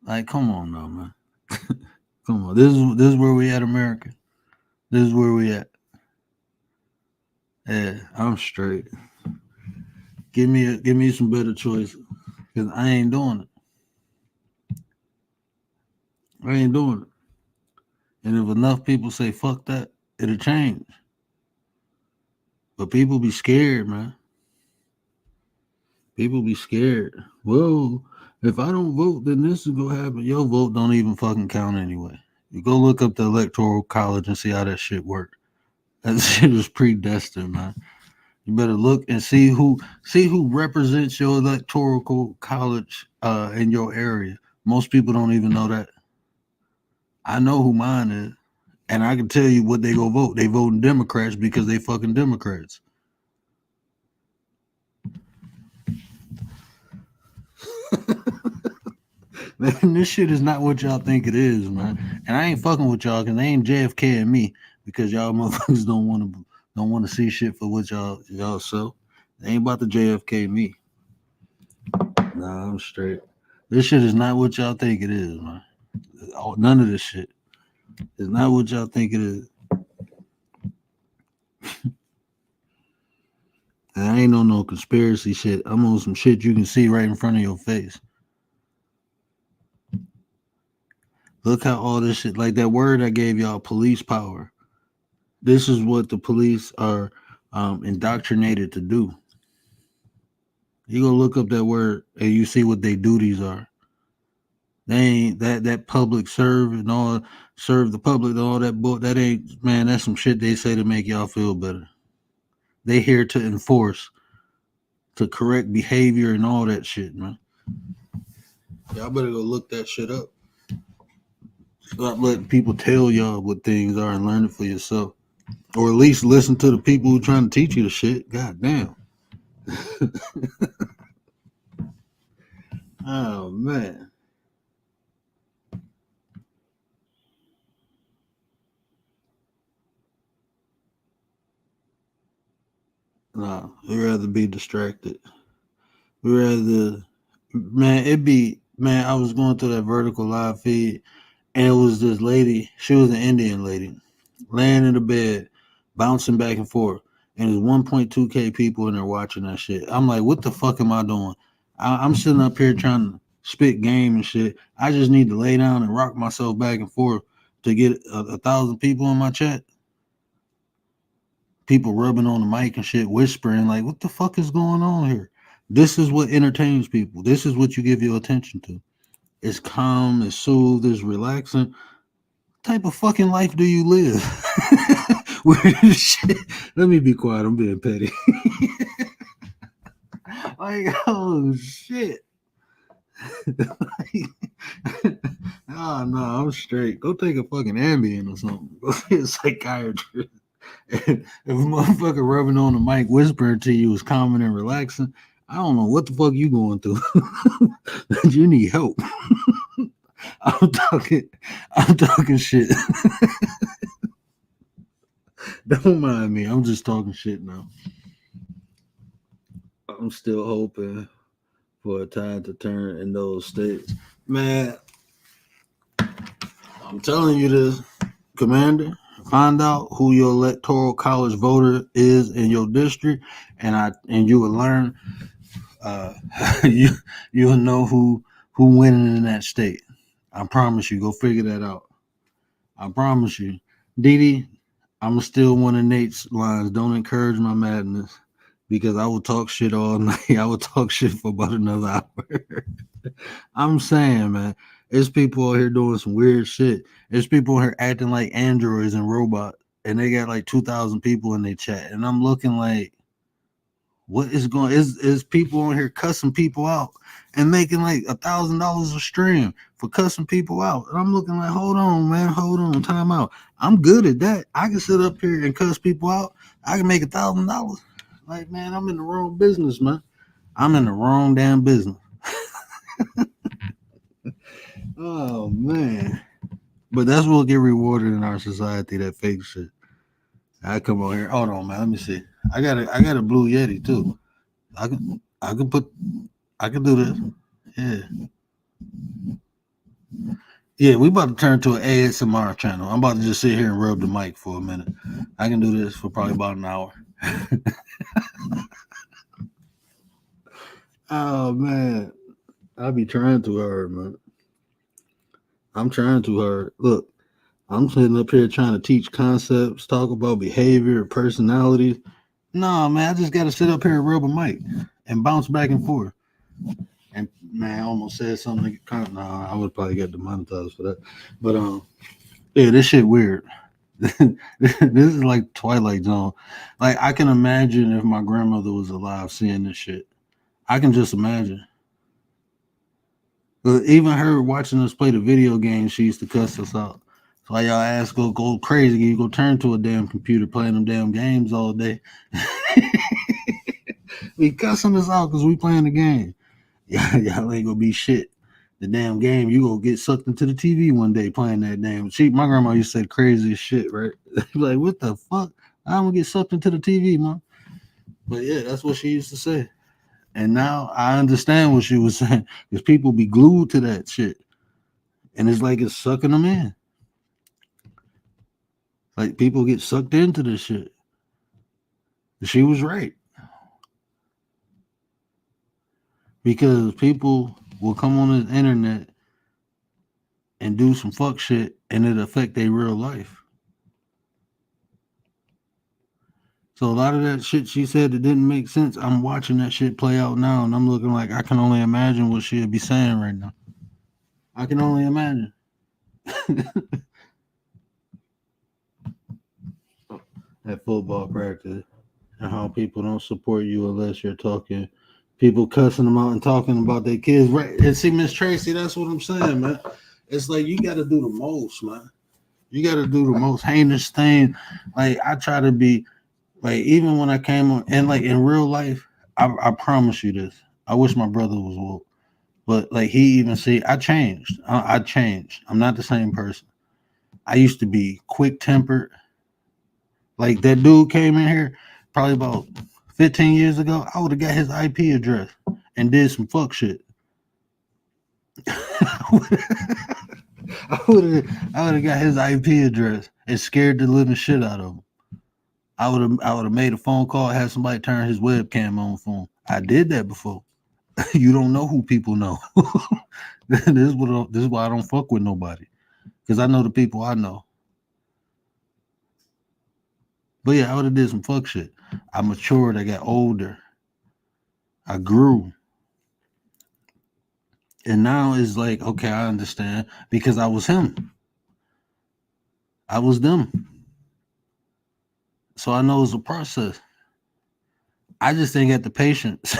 Like, come on now, man. Come on. This is where we at, America. This is where we at. Yeah, I'm straight. Give me some better choices, cause I ain't doing it. I ain't doing it. And if enough people say fuck that, it'll change. But people be scared, man. People be scared. Well, if I don't vote, then this is gonna happen. Your vote don't even fucking count anyway. You go look up the electoral college and see how that shit worked. That shit is predestined, man. You better look and see who represents your electoral college in your area. Most people don't even know that. I know who mine is, and I can tell you what they go vote. They voting Democrats because they fucking Democrats. Man, this shit is not what y'all think it is, man. And I ain't fucking with y'all because they ain't JFK and me because y'all motherfuckers don't want to see shit for what y'all sell. They ain't about to JFK me. Nah, I'm straight. This shit is not what y'all think it is, man. None of this shit is not what y'all think it is. And I ain't on no conspiracy shit. I'm on some shit you can see right in front of your face. Look how all this shit, like that word I gave y'all, police power. This is what the police are indoctrinated to do. You go look up that word and you see what their duties are. They ain't that public serve and all, serve the public and all that book. That ain't, man, that's some shit they say to make y'all feel better. They here to enforce, to correct behavior and all that shit, man. Y'all better go look that shit up. Stop letting people tell y'all what things are and learn it for yourself. Or at least listen to the people who are trying to teach you the shit. God damn. Oh, man. Nah, we'd rather be distracted. We'd rather, man, I was going through that vertical live feed and it was this lady, she was an Indian lady, laying in the bed, bouncing back and forth. And there's 1.2K people in there watching that shit. I'm like, what the fuck am I doing? I'm sitting up here trying to spit game and shit. I just need to lay down and rock myself back and forth to get 1,000 people in my chat. People rubbing on the mic and shit, whispering, like, what the fuck is going on here? This is what entertains people. This is what you give your attention to. It's calm, it's soothed, it's relaxing. What type of fucking life do you live? Shit. Let me be quiet. I'm being petty. Like, oh shit. Oh no, I'm straight. Go take a fucking Ambien or something. Go see a psychiatrist. If a motherfucker rubbing on the mic whispering to you is calming and relaxing, I don't know what the fuck you going through. You need help. I'm talking shit. Don't mind me. I'm just talking shit now. I'm still hoping for a time to turn in those states. Man, I'm telling you this, Commander. Find out who your electoral college voter is in your district, and you will learn. Uh, you you'll know who winning in that state. I promise you. Go figure that out. I promise you, Didi. I'm still one of Nate's lines. Don't encourage my madness because I will talk shit all night. I will talk shit for about another hour. I'm saying, man, there's people out here doing some weird shit. There's people here acting like androids and robots, and they got like 2,000 people in their chat, and I'm looking like, what is going? Is people on here cussing people out and making like $1,000 a stream for cussing people out? And I'm looking like, hold on, man, hold on, time out. I'm good at that. I can sit up here and cuss people out. I can make $1,000. Like, man, I'm in the wrong business, man. I'm in the wrong damn business. Oh man. But that's what get rewarded in our society, that fake shit. I come on here. Hold on, man. Let me see. I got a blue Yeti too. I can do this. Yeah. Yeah, we about to turn to an ASMR channel. I'm about to just sit here and rub the mic for a minute. I can do this for probably about an hour. Oh man. I be trying too hard, man. I'm trying too hard. Look, I'm sitting up here trying to teach concepts, talk about behavior, personalities. No, man, I just got to sit up here and rub a mic and bounce back and forth. And man, I almost said something. No, I would probably get demonetized for that. But yeah, this shit weird. This is like Twilight Zone. Like I can imagine if my grandmother was alive seeing this shit. I can just imagine. But even her watching us play the video game, she used to cuss us out. So why y'all ass go crazy? You go turn to a damn computer playing them damn games all day. We cussing us out because we playing the game. Y'all ain't gonna be shit. The damn game, you gonna get sucked into the TV one day playing that damn. My grandma used to say the craziest shit, right? Like, what the fuck? I'm gonna get sucked into the TV, man. But yeah, that's what she used to say. And now I understand what she was saying because people be glued to that shit, and it's like it's sucking them in. Like people get sucked into this shit. She was right. Because people will come on the internet and do some fuck shit and it affect their real life. So a lot of that shit she said that didn't make sense, I'm watching that shit play out now and I'm looking like I can only imagine what she'd be saying right now. I can only imagine. At football practice and how people don't support you unless you're talking. People cussing them out and talking about their kids. Right. And see, Miss Tracy, that's what I'm saying, man. It's like you got to do the most, man. You got to do the most heinous thing. Like, I try to be, like, even when I came on, and like in real life, I promise you this. I wish my brother was woke. But like he even see, I changed. I changed. I'm not the same person. I used to be quick tempered. Like that dude came in here probably about 15 years ago, I would have got his IP address and did some fuck shit. I would have got his IP address and scared the living shit out of him. I would have made a phone call, had somebody turn his webcam on for him. I did that before. You don't know who people know. This is why I don't fuck with nobody. Because I know the people I know. But yeah, I would have did some fuck shit. I matured, I got older. I grew. And now it's like, okay, I understand because I was him. I was them. So I know it's a process. I just ain't got the patience.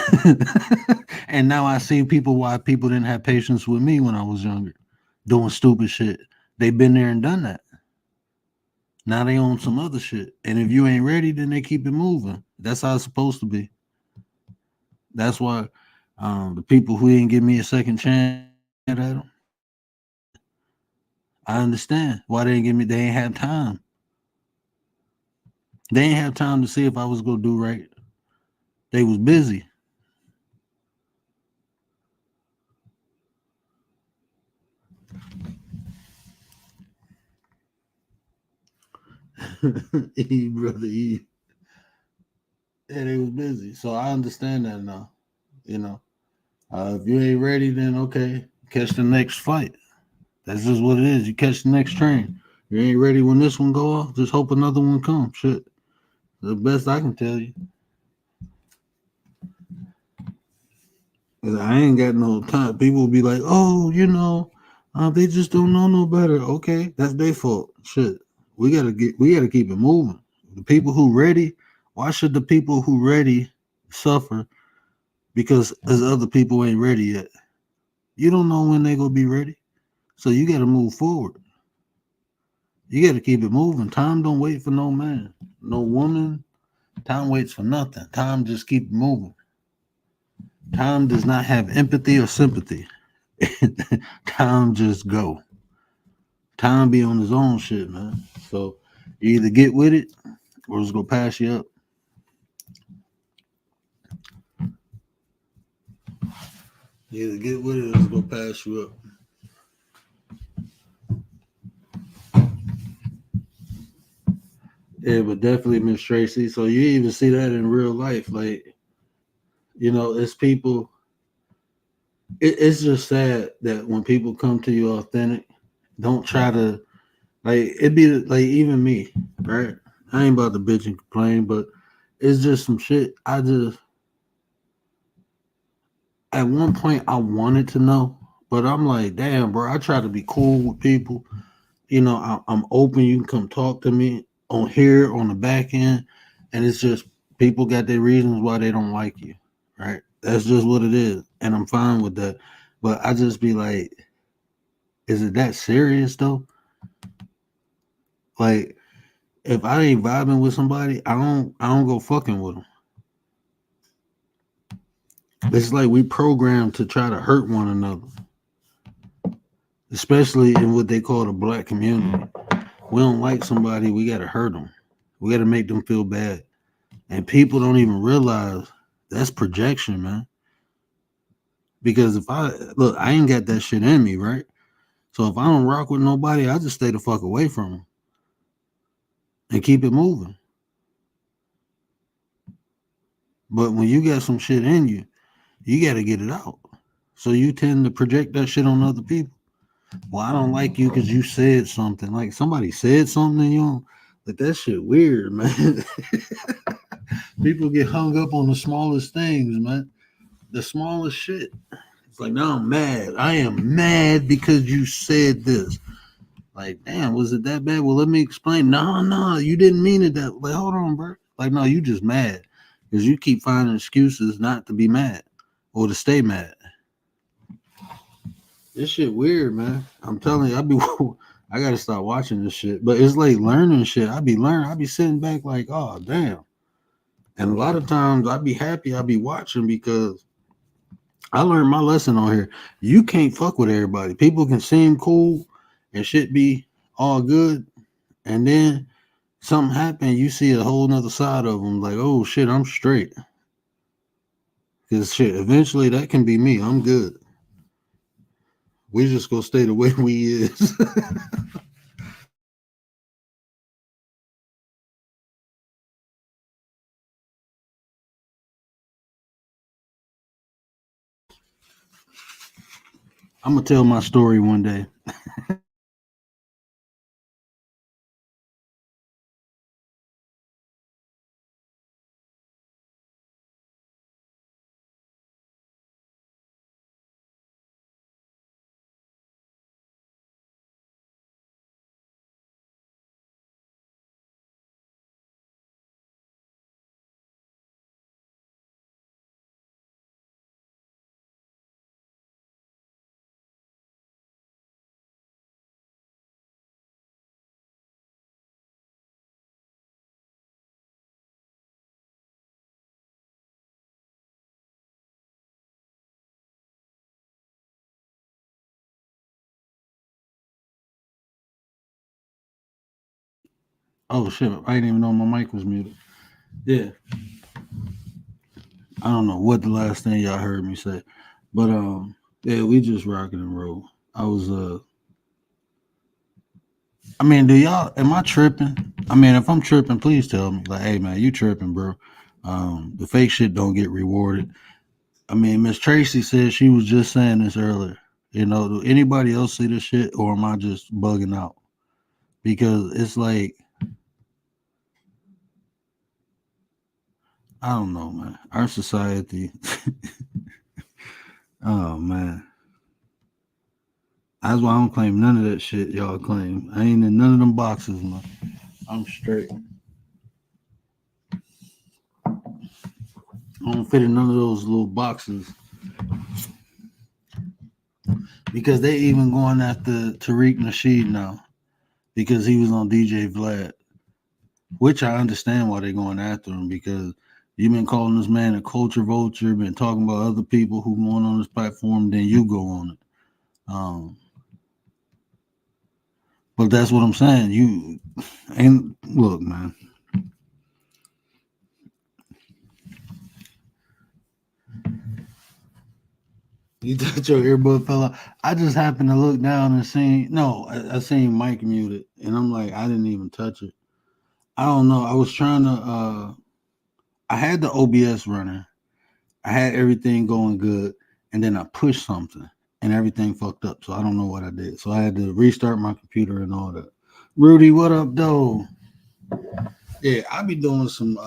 And now I see why people didn't have patience with me when I was younger, doing stupid shit. They've been there and done that. Now they own some other shit. And if you ain't ready, then they keep it moving. That's how it's supposed to be. That's why the people who didn't give me a second chance at them, I understand why they didn't give me. They ain't have time. They ain't have time to see if I was gonna do right. They was busy. E brother E. Yeah, they was busy. So I understand that now. You know, if you ain't ready, then okay, catch the next flight. That's just what it is. You catch the next train. You ain't ready when this one go off. Just hope another one comes. Shit, the best I can tell you. 'Cause I ain't got no time. People will be like, "Oh, they just don't know no better." Okay, that's their fault. Shit, we gotta keep it moving. The people who ready, why should the people who ready suffer because as other people ain't ready yet? You don't know when they gonna be ready, so you gotta move forward. You gotta keep it moving. Time don't wait for no man, no woman. Time waits for nothing. Time just keep moving. Time does not have empathy or sympathy. Time just go. Time be on his own shit, man. So you either get with it or it's gonna pass you up. You either get with it or it's gonna pass you up. Yeah, but definitely Miss Tracy. So you even see that in real life. Like, it's people. It's just sad that when people come to you authentic, don't try to like it be like even me, right? I ain't about to bitch and complain, but it's just some shit. At one point I wanted to know, but I'm like, damn, bro. I try to be cool with people. I'm open. You can come talk to me on here on the back end, and it's just people got their reasons why they don't like you, right? That's just what it is, and I'm fine with that. But I just be like, is it that serious though? Like, if I ain't vibing with somebody, I don't go fucking with them. It's like we programmed to try to hurt one another, especially in what they call the black community. We don't like somebody, we gotta hurt them. We gotta make them feel bad. And people don't even realize that's projection, man. Because if I ain't got that shit in me, right? So if I don't rock with nobody, I just stay the fuck away from them and keep it moving. But when you got some shit in you, you got to get it out. So you tend to project that shit on other people. Well, I don't like you because you said something. Like somebody said something and you don't, like that shit weird, man. People get hung up on the smallest things, man. The smallest shit. It's like, now I'm mad. I am mad because you said this. Like, damn, was it that bad? Well, let me explain. No, you didn't mean it that. Like, hold on, bro. Like, no, you just mad because you keep finding excuses not to be mad or to stay mad. This shit weird, man. I'm telling you, I gotta stop watching this shit. But it's like learning shit. I be learning. I be sitting back like, oh damn. And a lot of times I be happy. I be watching because I learned my lesson on here. You can't fuck with everybody. People can seem cool and shit be all good, and then something happen. You see a whole nother side of them. Like, oh shit, I'm straight. Cause shit, eventually that can be me. I'm good. We just gonna stay the way we is. I'm gonna tell my story one day. Oh shit! I didn't even know my mic was muted. Yeah, I don't know what the last thing y'all heard me say, but yeah, we just rocking and roll. I was I mean, do y'all? Am I tripping? I mean, if I'm tripping, please tell me. Like, hey man, you tripping, bro? The fake shit don't get rewarded. I mean, Miss Tracy said she was just saying this earlier. You know, do anybody else see this shit, or am I just bugging out? Because it's like I don't know, man. Our society. Oh man, that's why I don't claim none of that shit y'all claim. I ain't in none of them boxes, man. I'm straight. I don't fit in none of those little boxes because they even going after Tariq Nasheed now because he was on DJ Vlad, which I understand why they're going after him because you've been calling this man a culture vulture, been talking about other people who going on this platform, then you go on it. Um, but that's what I'm saying. You ain't look, man. You thought your earbud fell out. I just happened to look down and seen no, I seen Mike muted, and I'm like, I didn't even touch it. I don't know. I was trying to I had the OBS running. I had everything going good, and then I pushed something and everything fucked up. So I don't know what I did. So I had to restart my computer and all that. Rudy, what up, though? Yeah, I be doing some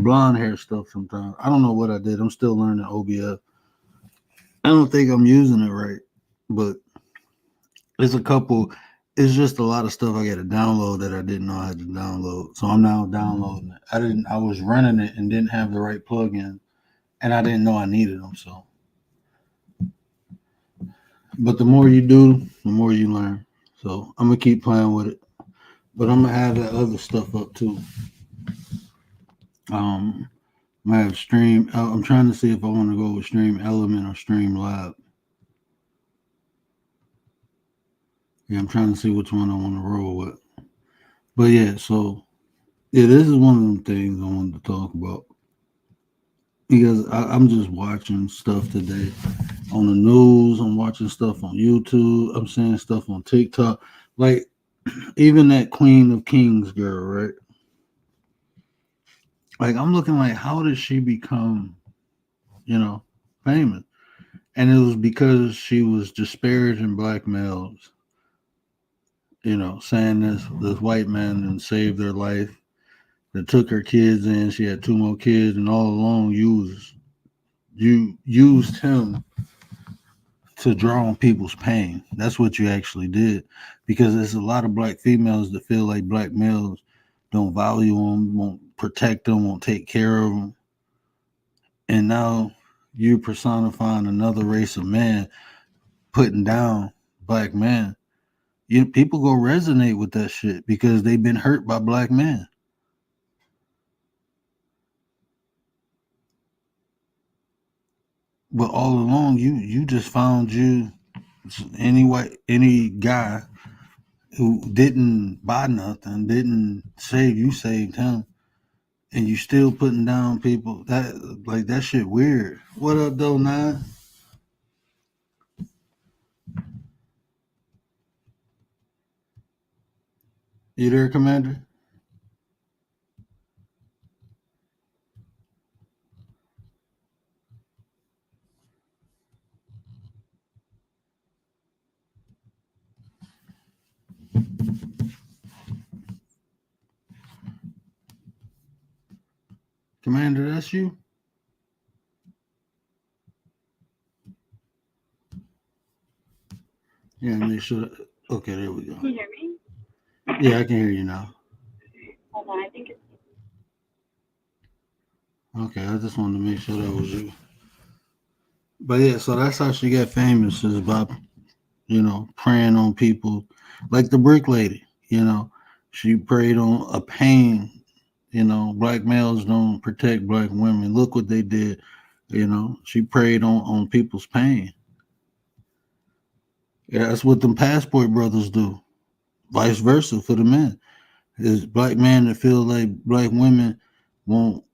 blonde hair stuff sometimes. I don't know what I did. I'm still learning OBS. I don't think I'm using it right, but it's a couple. It's just a lot of stuff I got to download that I didn't know I had to download. So I'm now downloading it. I didn't. I was running it and didn't have the right plugin, and I didn't know I needed them. So, but the more you do, the more you learn. So I'm gonna keep playing with it, but I'm gonna have that other stuff up too. Um, I have Stream. I'm trying to see if I want to go with Stream Element or Stream Lab. Yeah, I'm trying to see which one I want to roll with. But yeah, so yeah, this is one of them things I wanted to talk about because I'm just watching stuff today on the news. I'm watching stuff on YouTube. I'm seeing stuff on TikTok. Like even that Queen of Kings girl, right? Like I'm looking like, how did she become, you know, famous? And it was because she was disparaging black males, you know, saying this white man and saved their life, that took her kids in. She had two more kids, and all along you used him to draw on people's pain. That's what you actually did, because there's a lot of black females that feel like black males don't value them, won't protect them, won't take care of them, and now you personifying another race of men, putting down black men. You people go resonate with that shit because they've been hurt by black men. But all along, you just found you any guy who didn't buy nothing, didn't save you, saved him, and you still putting down people. That shit weird. What up, though, nine? You there, Commander? Commander, that's you. Yeah, make sure. Okay, there we go. Can you hear me? Yeah, I can hear you now. Hold on, I think it's Okay, I just wanted to make sure that was you. But yeah, so that's how she got famous, is by, you know, preying on people like the brick lady, you know. She preyed on a pain, you know, black males don't protect black women. Look what they did, you know. She preyed on people's pain. Yeah, that's what them passport brothers do. Vice versa for the men. It's black men that feel like black women won't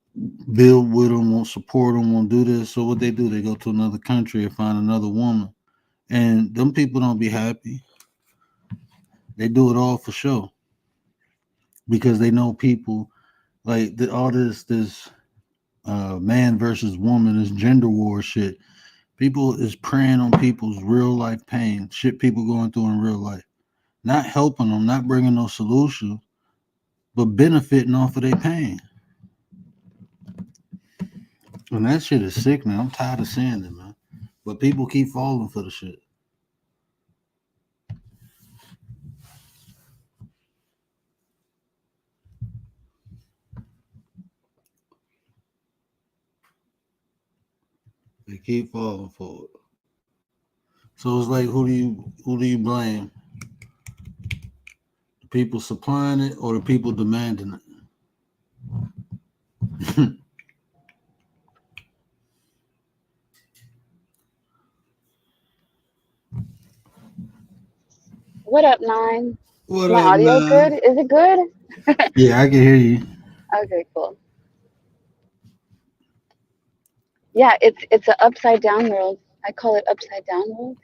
build with them, won't support them, won't do this. So what they do, they go to another country and find another woman, and them people don't be happy. They do it all for show because they know people like all this man versus woman, this gender war shit. People is preying on people's real life pain, shit people going through in real life, not helping them, not bringing no solution, but benefiting off of their pain. And that shit is sick, man. I'm tired of seeing it, man. But people keep falling for the shit. They keep falling for it. So it's like, who do you blame? The people supplying it or the people demanding it? What up, Nine? Is What my up, audio good? man? Is it good? Yeah, I can hear you. Okay, cool. Yeah, it's an upside down world. I call it upside down world.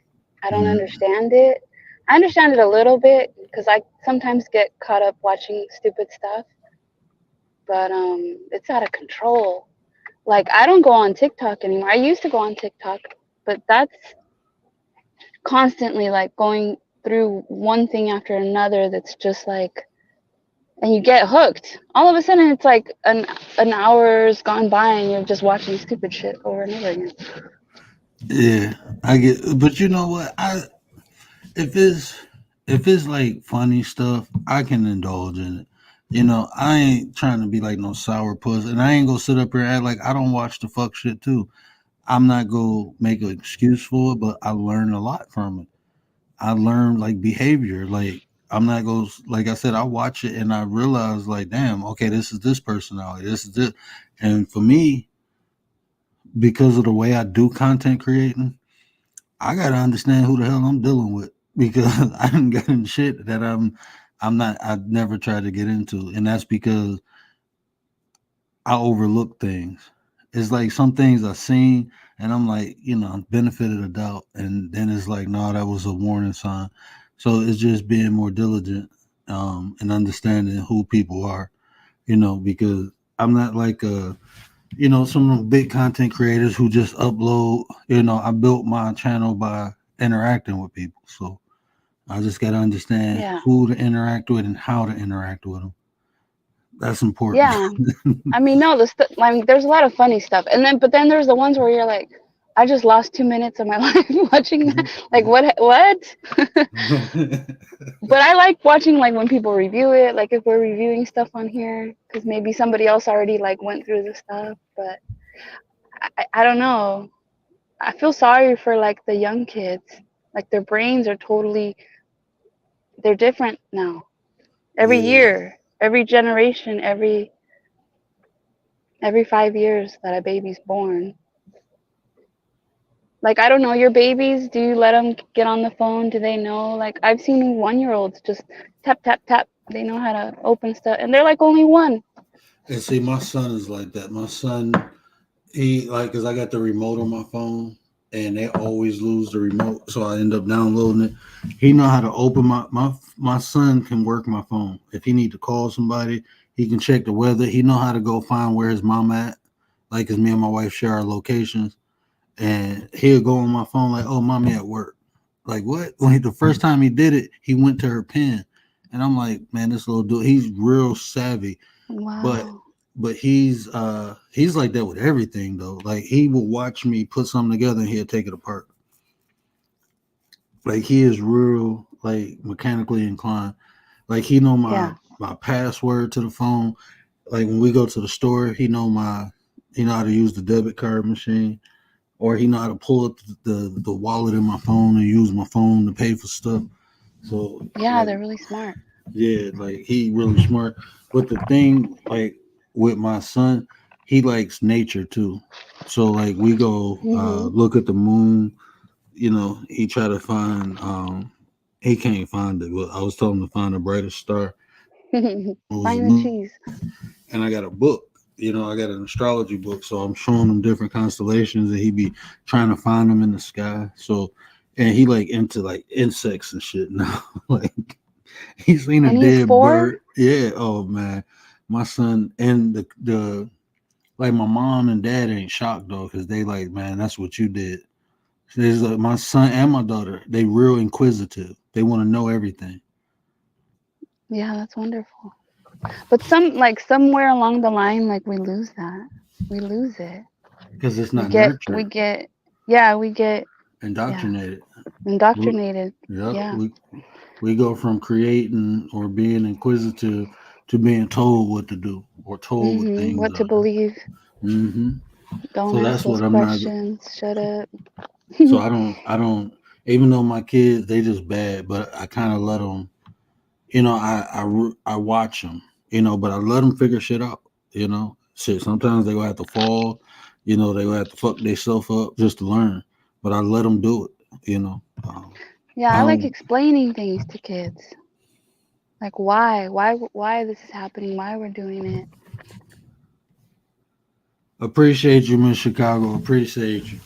I don't Mm. understand it. I understand it a little bit because I sometimes get caught up watching stupid stuff, but it's out of control. Like I don't go on TikTok anymore. I used to go on TikTok, but that's constantly like going through one thing after another that's just like and you get hooked. All of a sudden it's like an hour's gone by and you're just watching stupid shit over and over again. Yeah, I get. But you know what? If it's if it's like funny stuff, I can indulge in it. You know, I ain't trying to be like no sour puss, and I ain't gonna sit up here and act like I don't watch the fuck shit too. I'm not gonna make an excuse for it, but I learn a lot from it. I learn like behavior. Like I'm not gonna like I said, I watch it and I realize like, damn, okay, this is this personality, this is it. And for me, because of the way I do content creating, I gotta understand who the hell I'm dealing with because I'm getting shit that I've never tried to get into, and that's because I overlook things. It's like some things I've seen, and I'm like, benefit of the doubt, and then it's like, no, that was a warning sign. So it's just being more diligent, and understanding who people are, because I'm not like some of the big content creators who just upload. I built my channel by interacting with people, so I just got to understand Yeah. who to interact with and how to interact with them. That's important. Yeah. I mean, no, like there's a lot of funny stuff. But then there's the ones where you're like, I just lost 2 minutes of my life watching that. Like what? But I like watching like when people review it, like if we're reviewing stuff on here, because maybe somebody else already like went through the stuff. But I don't know. I feel sorry for like the young kids. Like their brains are they're different now. Every Yeah. year, every generation, every 5 years that a baby's born. Like I don't know, your babies, do you let them get on the phone? Do they know? Like I've seen 1-year-olds just tap tap tap. They know how to open stuff, and they're like only one. And see, my son is like that. My son, he like, cause I got the remote on my phone, and they always lose the remote, so I end up downloading it. He know how to open my son can work my phone. If he need to call somebody, he can check the weather. He know how to go find where his mom at. Like, cause me and my wife share our locations, and he'll go on my phone like, "Oh, mommy at work." Like what? The first time he did it, he went to her pen, and I'm like, "Man, this little dude, he's real savvy." But Wow. but he's like that with everything though. Like he will watch me put something together and he'll take it apart. Like he is real like mechanically inclined. Like he know my Yeah. my password to the phone. Like when we go to the store, he know how to use the debit card machine, or he know how to pull up the wallet in my phone and use my phone to pay for stuff. So Yeah, like they're really smart. yeah, like he really smart. But the thing, like with my son, he likes nature too. So like we go Mhm. look at the moon. He try to find. He can't find it, but I was telling him to find the brightest star. It was a Find the moon, cheese. and I got a book. You know, I got an astrology book, so I'm showing him different constellations, and he be trying to find them in the sky. So, and he like into like insects and shit now. Like he seen a And he's dead 4? bird. Yeah. Oh man, my son and the like my mom and dad ain't shocked though, because they like, man, that's what you did. There's like my son and my daughter. They real inquisitive. They want to know everything. Yeah, that's wonderful. But somewhere along the line, like we lose that. We lose it. Because it's We not get we nurtured, get yeah, we get yeah, indoctrinated. We, indoctrinated. yep, Yeah. we go from creating or being inquisitive to being told what to do or told what things What to are. believe. hmm Don't So ask that's those what I'm not. questions. Shut up. So I don't. Even though my kids, they just bad, but I kind of let them. You know, I watch them. You know, but I let them figure shit out. You know, shit. Sometimes they gonna have to fall. You know, they gonna have to fuck themselves up just to learn. But I let them do it. You know, Yeah, I I like don't explaining things to kids. Like why this is happening, why we're doing it. appreciate you, Miss Chicago. Appreciate you.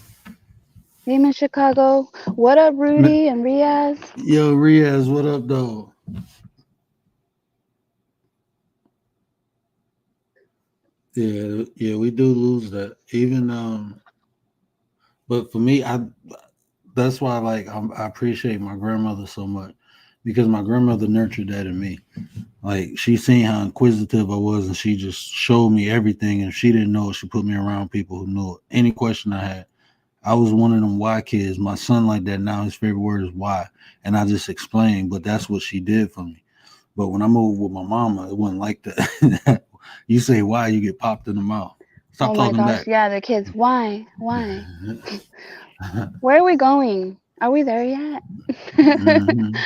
Hey, Miss Chicago. What up, Rudy and Riaz? Yo, Riaz, what up, though? Yeah, yeah, we do lose that. Even but for me, I that's why like I appreciate my grandmother so much because my grandmother nurtured that in me. Like she seen how inquisitive I was, and she just showed me everything. And if she didn't know it, she put me around people who knew it. Any question I had, I was one of them why kids. My son like that now. His favorite word is why, and I just explained. But that's what she did for me. But when I moved with my mama, it wasn't like that. You say why, you get popped in the mouth. Stop Oh my talking gosh, back. yeah, the kids. Why? Why? Where are we going? Are we there yet? hmm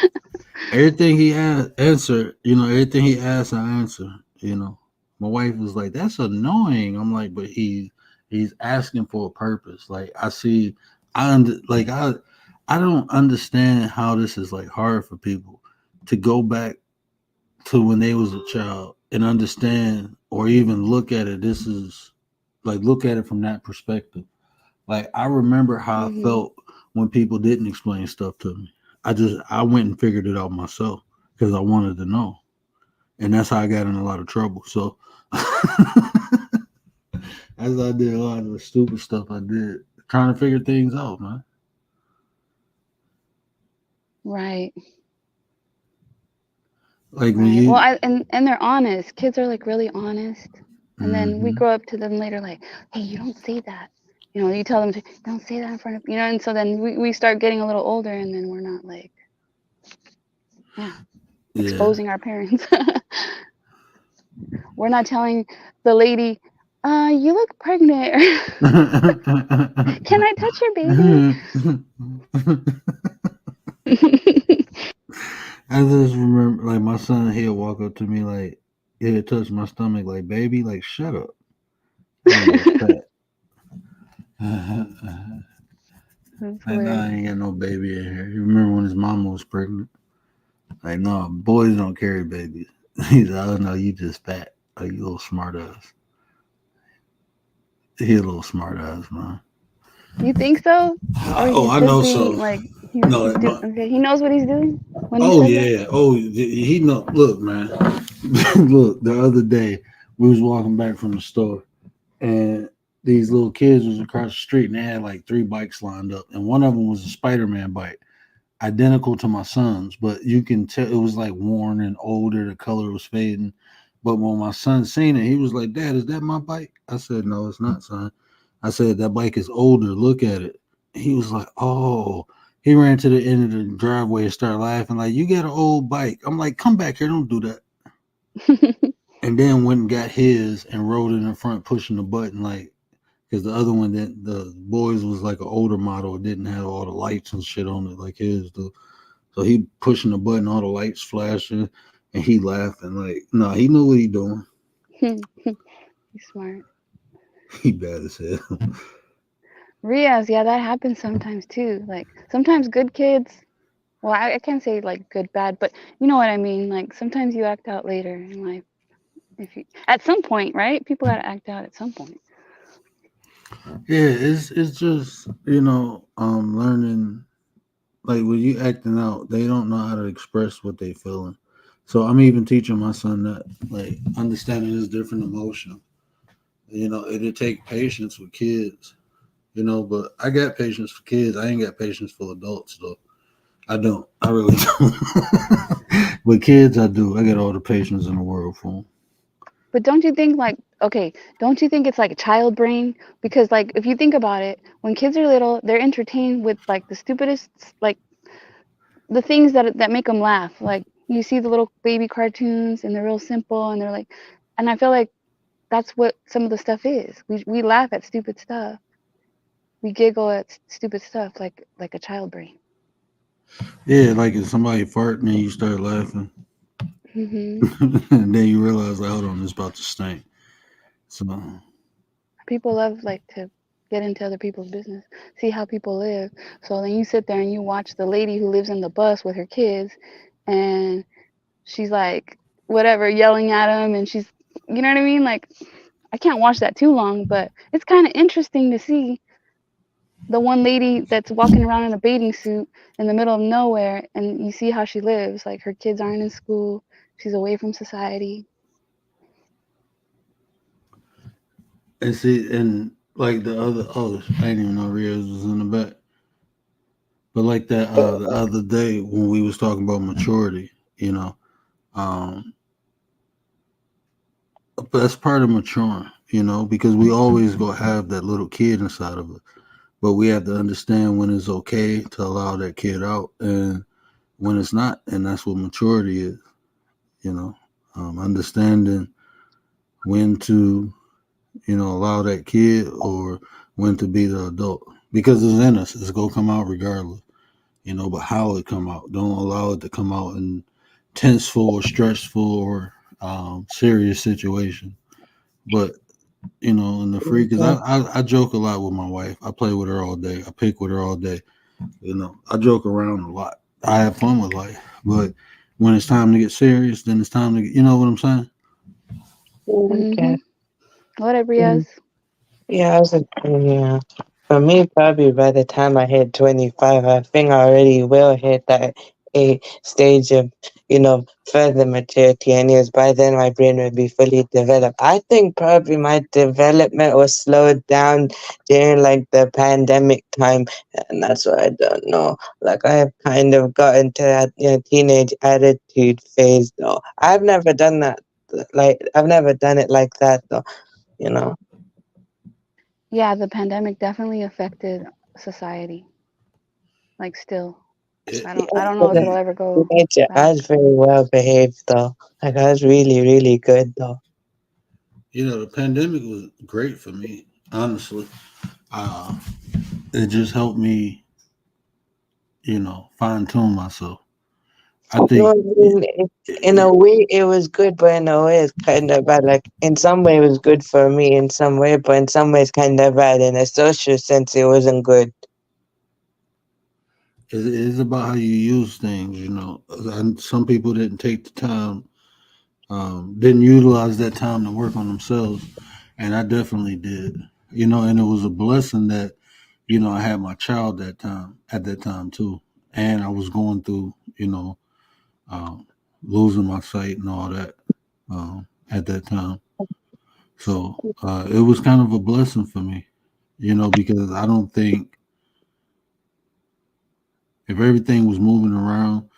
Everything he asked, answer. You know, everything he asked, I answer. You know, my wife was like, "That's annoying." I'm like, "But he's asking for a purpose." Like I see, I don't understand how this is like hard for people to go back to when they was a child and understand or even look at it. This is like look at it from that perspective. Like I remember how I Mhm. felt when people didn't explain stuff to me. I went and figured it out myself because I wanted to know, and that's how I got in a lot of trouble. So as I did a lot of the stupid stuff I did, trying to figure things out, man. Right. Like when Right. Well, you, and they're honest. Kids are like really honest. And then we hmm grow up to them later like, "Hey, you don't say that." You tell them to don't say that in front of, and so then we start getting a little older and then we're not like, yeah, yeah. exposing our parents. We're not telling the lady, you look pregnant. Can I touch your baby? I just remember, like my son, he'll walk up to me like, he'll touch my stomach, like, "Baby, like, shut up." I ain't no fat. That's Like, nah, I hilarious. ain't got no baby in here. You remember when his mama was pregnant? Like, no, boys don't carry babies. He's like, "Oh no, you just fat. Like, you little smart ass." He a little smart ass, man. You think so? Or Oh, he's I just know being so. like No, he's doing okay. He knows what he's doing when he oh says that. yeah. Oh, he know. Look, man. Look, the other day we was walking back from the store, and these little kids was across the street, and they had like three bikes lined up, and one of them was a Spider-Man bike, identical to my son's, but you can tell it was like worn and older. The color was fading. But when my son seen it, he was like, "Dad, is that my bike?" I said, "No, it's not, son." I said, "That bike is older. Look at it." He was like, "Oh." He ran to the end of the driveway and started laughing, like, "You got an old bike." I'm like, "Come back here, don't do that." And then went and got his and rode it in front, pushing the button, like, because the other one that the boys was like an older model, it didn't have all the lights and shit on it like his do. So he pushing the button, all the lights flashing, and he laughing like, no, he knew what he doing. He's smart. He bad as hell. Riaz, yeah, that happens sometimes too. Like sometimes good kids Well, I can't say like good, bad, but you know what I mean. Like sometimes you act out later in life. If you at some point, right? People gotta act out at some point. Yeah, it's just learning. Like when you acting out, they don't know how to express what they feeling. So I'm even teaching my son that, like, understanding his different emotion. It'll take patience with kids. But I got patience for kids. I ain't got patience for adults though. I don't. I really don't. With kids, I do. I got all the patience in the world for them. But don't you think like okay, don't you think it's like a child brain? Because like if you think about it, when kids are little, they're entertained with like the stupidest like the things that make them laugh. Like you see the little baby cartoons and they're real simple and they're like and I feel like that's what some of the stuff is. We laugh at stupid stuff. We giggle at stupid stuff like a child brain. Yeah, like if somebody fart and then you start laughing, Mhm. and then you realize, like, hold on, it's about to stink. So People love like to get into other people's business, see how people live. So then you sit there and you watch the lady who lives in the bus with her kids, and she's like whatever yelling at them, and she's you know what I mean. Like I can't watch that too long, but it's kind of interesting to see the one lady that's walking around in a bathing suit in the middle of nowhere, and you see how she lives. Like her kids aren't in school, she's away from society. and see, and like the other, oh, I didn't even know Rios was in the back. But like that the other day when we was talking about maturity, you know, um, that's part of maturing, because we always gonna have that little kid inside of us. But we have to understand when it's okay to allow that kid out and when it's not, and that's what maturity is. You know, understanding when to allow that kid or when to be the adult because it's in us. It's gonna come out regardless. But how it come out, don't allow it to come out in tenseful or stressful or serious situation. But in the free, because I joke a lot with my wife. I play with her all day. I pick with her all day. I joke around a lot. I have fun with life, but when it's time to get serious, then it's time to get. You know what I'm saying? Okay. Mhm. Whatever, Mm. yes. Yeah, I was like, yeah. For me, probably by the time I hit 25, I think I already will hit that a stage of, further maturity. And yes, by then my brain will be fully developed. I think probably my development was slowed down during like the pandemic time, and that's what I don't know. Like I have kind of got into that teenage attitude phase, though. I've never done that. Like I've never done it like that, though. You know. Yeah, the pandemic definitely affected society. Like still. It, I Yeah, don't know but if it'll ever go teenager, I back. was very well behaved though. Like I was really, really good though. the pandemic was great for me, honestly. Uh, it just helped me, fine tune myself. I No, I think. mean, in a way it was good, but in a way it's kind of bad. Like in some way it was good for me in some way, but in some ways kind of bad. In a social sense, it wasn't good. It's about how you use things, And some people didn't take the time, didn't utilize that time to work on themselves, and I definitely did. And it was a blessing that I had my child at that time too, and I was going through, um, losing my sight and all that at that time. So it was kind of a blessing for me, because I don't think if everything was moving around,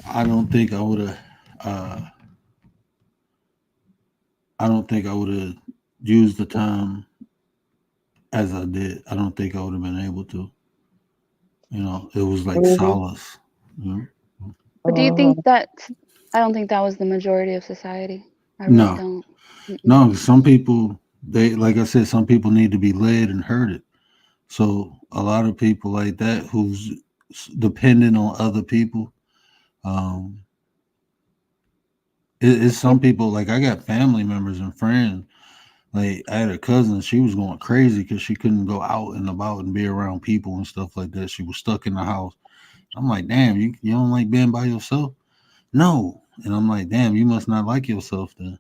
I don't think I would have. I don't think I would have used the time as I did. I don't think I would have been able to. It was like Mhm. solace. You know? But do you Uh, think that I don't think that was the majority of society. I really No, don't. Mm-mm. no. Some people, they like I said, some people need to be led and herded. So a lot of people like that who's dependent on other people. Um, it's some Yep. people like I got family members and friends. Like I had a cousin, she was going crazy because she couldn't go out and about and be around people and stuff like that. She was stuck in the house. I'm like, damn, you don't like being by yourself? No. And I'm like, damn, you must not like yourself then.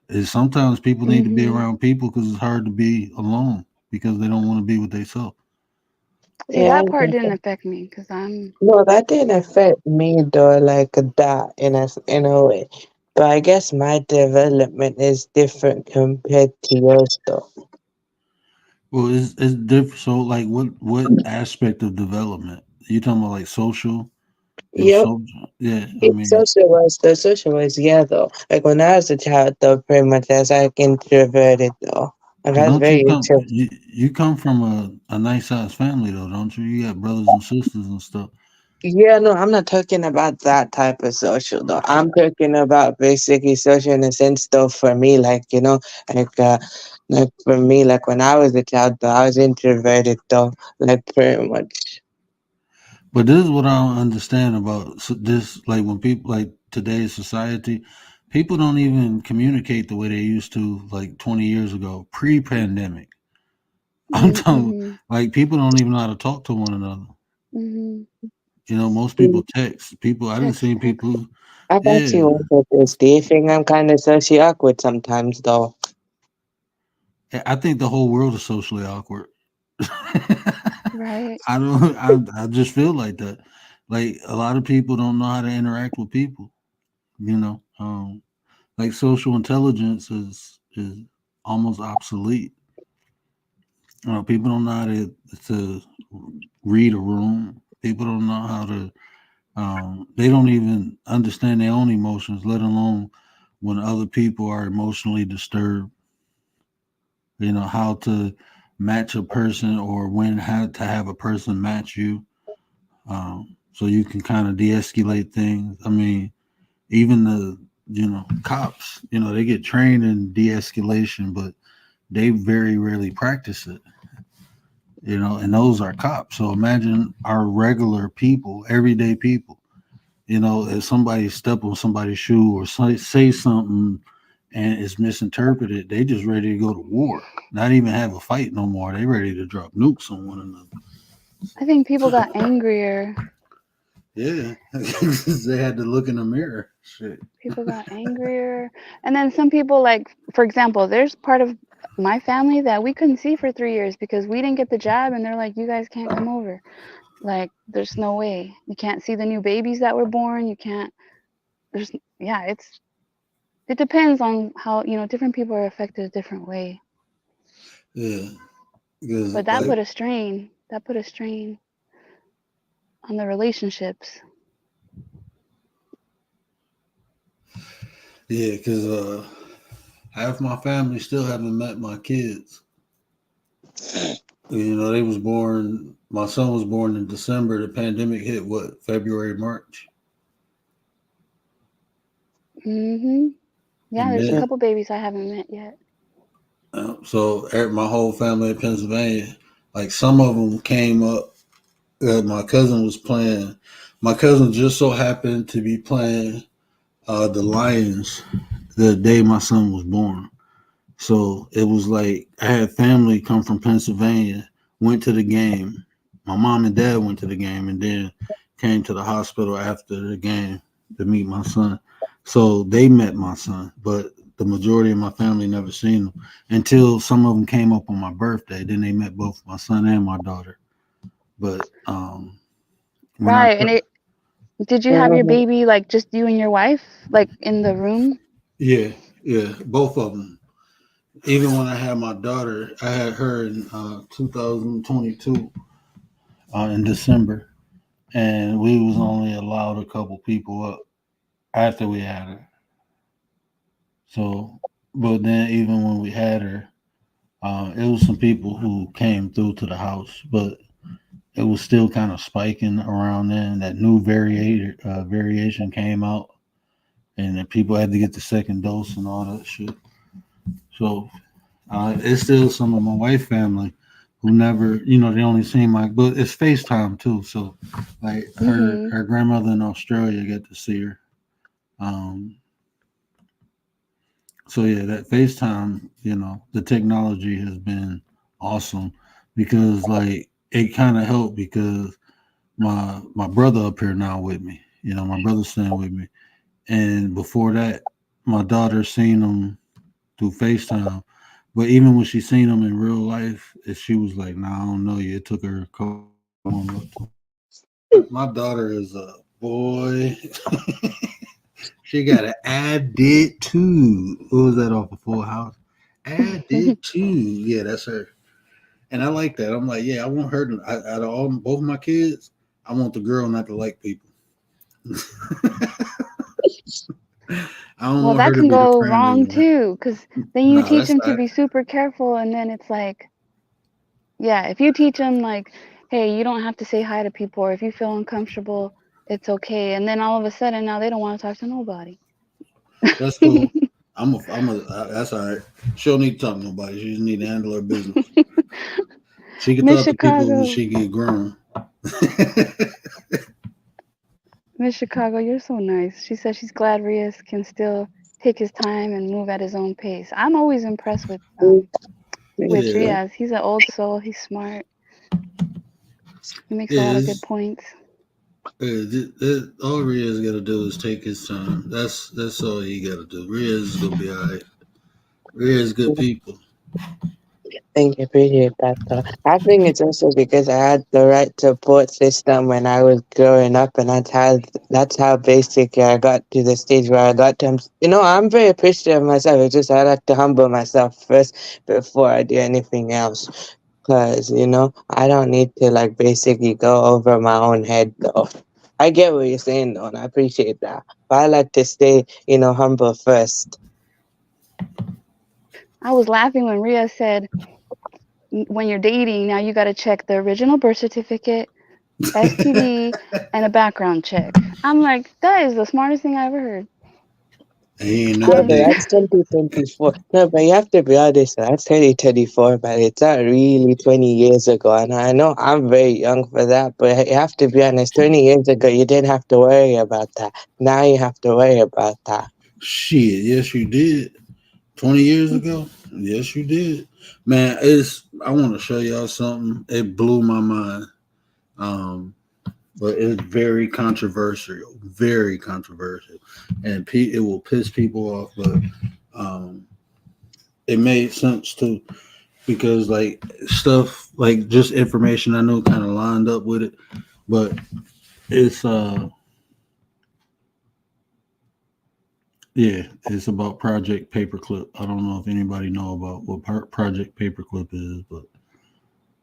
Is sometimes people need to be Mhm. around people because it's hard to be alone because they don't want to be with themselves. See, Yeah, that part didn't affect me because I'm. no, that didn't affect me though, like that in a way. But I guess my development is different compared to yours though. Well, it's different. So, like, what aspect of development? You talking about like social? Your Yep. social? Yeah, I It's mean, social was yeah though. Like when I was a child though, pretty much as like introverted though. Like I was don't very you come? introvert. You come from a nice sized family though, don't you? You got brothers and sisters and stuff. Yeah, no, I'm not talking about that type of social though. I'm talking about basically social in a sense though for me, like like for me, like when I was a child though, I was introverted though, like pretty much. But this is what I don't understand about this. Like when people like today's society, people don't even communicate the way they used to like 20 years ago, pre-pandemic. I'm telling, Mhm. like people don't even know how to talk to one another. Mhm. You know, most Mm, people text. People, I didn't Text, see text. people. I got Yeah, you with this. Do you think I'm kind of socially awkward sometimes though? I think the whole world is socially awkward. Right. I don't. I just feel like that. Like a lot of people don't know how to interact with people. You know, like social intelligence is almost obsolete. You know, people don't know how to read a room. People don't know how to. They don't even understand their own emotions, let alone when other people are emotionally disturbed. You know how to match a person or when how to have a person match you, so you can kind of de-escalate things. I mean, even the cops, they get trained in de-escalation, but they very rarely practice it. And those are cops. So imagine our regular people, everyday people. If somebody step on somebody's shoe or say something and it's misinterpreted, they just ready to go to war. Not even have a fight no more. They ready to drop nukes on one another. I think people got angrier. Yeah, they had to look in the mirror. Shit. People got angrier. And then some people, like, for example, there's part of my family that we couldn't see for 3 years because we didn't get the jab, and they're like, you guys can't come over. Like, there's no way. You can't see the new babies that were born. You can't, there's, yeah, it depends on how, different people are affected a different way. Yeah, because But that like put a strain. That put a strain on the relationships. yeah, because half my family still haven't met my kids. They was born. My son was born in December. The pandemic hit what, February, March, Hmm. Yeah, and there's a then couple babies I haven't met yet. so my whole family in Pennsylvania, like some of them came up. My cousin was playing. My cousin just so happened to be playing the Lions the day my son was born. So it was like I had family come from Pennsylvania, went to the game. My mom and dad went to the game and then came to the hospital after the game to meet my son. So they met my son, but the majority of my family never seen them until some of them came up on my birthday. Then they met both my son and my daughter. But when I Right. And did you have your Mhm. baby like just you and your wife, like in the room? yeah, yeah, both of them. Even when I had my daughter, I had her in 2022 in December, and we was only allowed a couple people up after we had her. So, but then even when we had her, it was some people who came through to the house, but it was still kind of spiking around then. That new variation came out, and then people had to get the second dose and all that shit. So it's still some of my wife family who never, they only seen but it's FaceTime too. So like her Mm-hmm. her grandmother in Australia get to see her. Um, so yeah, that FaceTime, the technology has been awesome because like it kind of helped because my brother up here now with me. You know, my brother's staying with me. And before that, my daughter seen him through FaceTime. But even when she seen him in real life, she was like, "Nah, I don't know you." It took her a couple months. My daughter is a boy. She got an attitude. What was that off of Full House? Attitude. Yeah, that's her. And I like that. I'm like, yeah, I want her to. Out of all both my kids, I want the girl not to like people. I don't Well, want that her to can be the go friendly wrong one. too, because then you No, teach that's them to not. be super careful, and then it's like, yeah, if you teach them like, hey, you don't have to say hi to people, or if you feel uncomfortable, it's okay. And then all of a sudden now they don't want to talk to nobody. That's cool. That's all right. She don't need to talk to nobody. She just need to handle her business. She can Miss talk to people when Chicago, she get grown. Miss Chicago, you're so nice. She says she's glad Rias can still take his time and move at his own pace. I'm always impressed with Yeah, Riaz. He's an old soul. He's smart. He makes a lot of good is. points. All Ria's got to do is take his time. That's all he got to do. Ria's gonna be all right. Ria's good people. Thank you, appreciate that though. I think it's also because I had the right support system when I was growing up, and that's how basically I got to the stage where I got to. I'm very appreciative of myself. It's just I like to humble myself first before I do anything else, because I don't need to like basically go over my own head though. I get what you're saying though, and I appreciate that. But I like to stay, humble first. I was laughing when Riaz said, when you're dating, now you got to check the original birth certificate, STD, and a background check. I'm like, that is the smartest thing I ever heard. He ain't Yeah, never but I did. that's 2024. No, but you have to be honest, that's 2024, but it's not really 20 years ago. And I know I'm very young for that, but you have to be honest, 20 years ago, you didn't have to worry about that. Now you have to worry about that. Shit, yes you did. 20 years ago, yes you did. Man, it's. I want to show y'all something. It blew my mind. Um, but it's very controversial. Very controversial, and it will piss people off. But um, it made sense too because like stuff like just information I know kind of lined up with it, but it's yeah, it's about Project Paperclip. I don't know if anybody know about what Project Paperclip is, but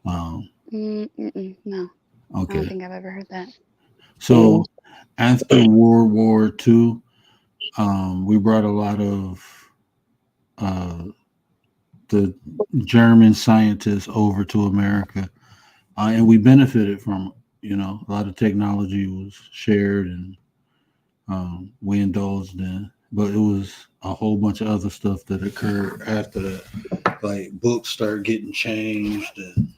um, no, I don't okay. think I've ever heard that. Mm. So after World War II, we brought a lot of uh, the German scientists over to America, and we benefited from it. You know, a lot of technology was shared and we indulged in, but it was a whole bunch of other stuff that occurred after that. Like books start getting changed, and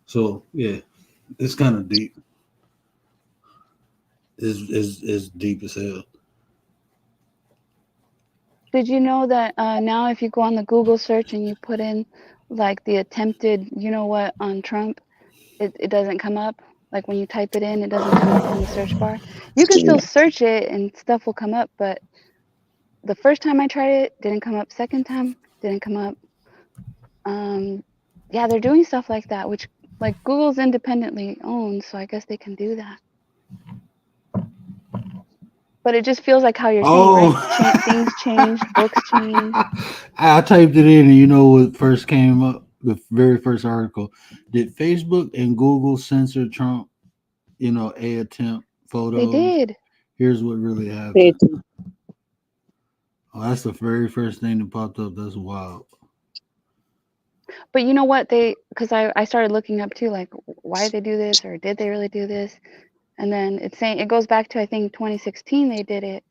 so yeah, it's kind of deep. It's deep as hell. Did you know that now if you go on the Google search and you put in like the attempted, you know what, on Trump, it doesn't come up. Like when you type it in, it doesn't come up in the search bar. You can still search it and stuff will come up, but the first time I tried it, didn't come up. Second time, didn't come up. Um, yeah, they're doing stuff like that, which like Google's independently owned, so I guess they can do that. But it just feels like how you're saying, Oh, right? Things change, books change. I typed it in, and you know what first came up? The very first article. Did Facebook and Google censor Trump? You know, a attempt They photos. did. Here's what really happened. Wait, Oh, that's the very first thing that popped up. That's wild. But you know what? Because I started looking up too, like, why did they do this or did they really do this? And then it's saying it goes back to, I think, 2016 they did it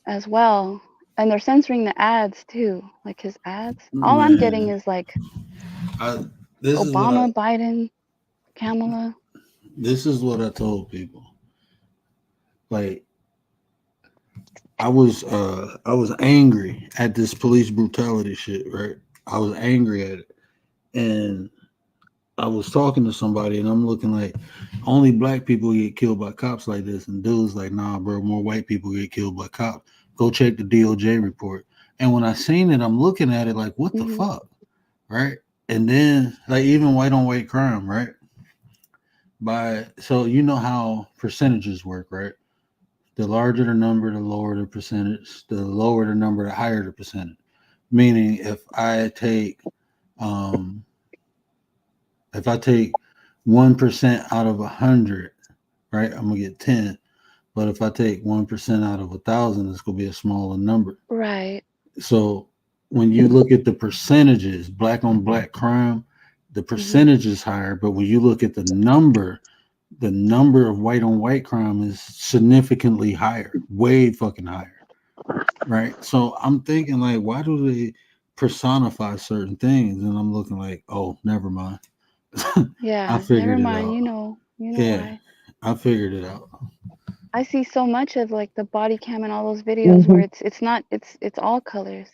as well. And they're censoring the ads too, like his ads. All I'm getting Man, is like I this is what I Obama, Biden, Kamala. this is what I told people. Like I was angry at this police brutality shit, right? I was angry at it. And I was talking to somebody and I'm looking like only black people get killed by cops like this, and dudes like, nah, bro, more white people get killed by cops. Go check the DOJ report. And when I seen it, I'm looking at it like, what the Mhm. fuck, right? And then like even white on white crime, right? By so you know how percentages work, right? The larger the number, the lower the percentage. The lower the number, the higher the percentage. Meaning, um, if I take 1% out of 100, right, I'm gonna get 10. But if I take 1% out of 1,000, it's gonna be a smaller number. Right. So when you look at the percentages, black on black crime, the Mhm. percentage is higher. But when you look at the number of white on white crime is significantly higher, way fucking higher, right? So I'm thinking like, why do they personify certain things? And I'm looking like, oh, never mind. I Yeah. Never figured it mind. out. You know Yeah, why. I figured it out. I see so much of like the body cam and all those videos where Mhm. it's not it's all colors.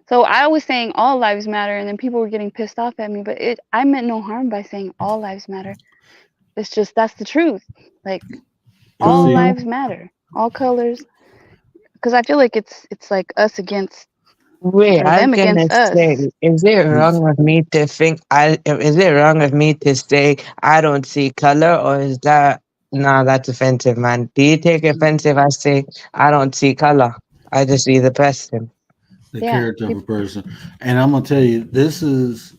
So I was saying all lives matter, and then people were getting pissed off at me, but it I meant no harm by saying all lives matter. It's just that's the truth. Like And all see, lives matter, all colors. Because I feel like it's like us against Wait, or I was them gonna against say, us. is it it's, wrong of me to think is it wrong of me to say I don't see color, or is that nah, that's offensive, man? Do you take offensive? I say I don't see color. I just see the person. the Yeah. character of a person. And I'm gonna tell you, this is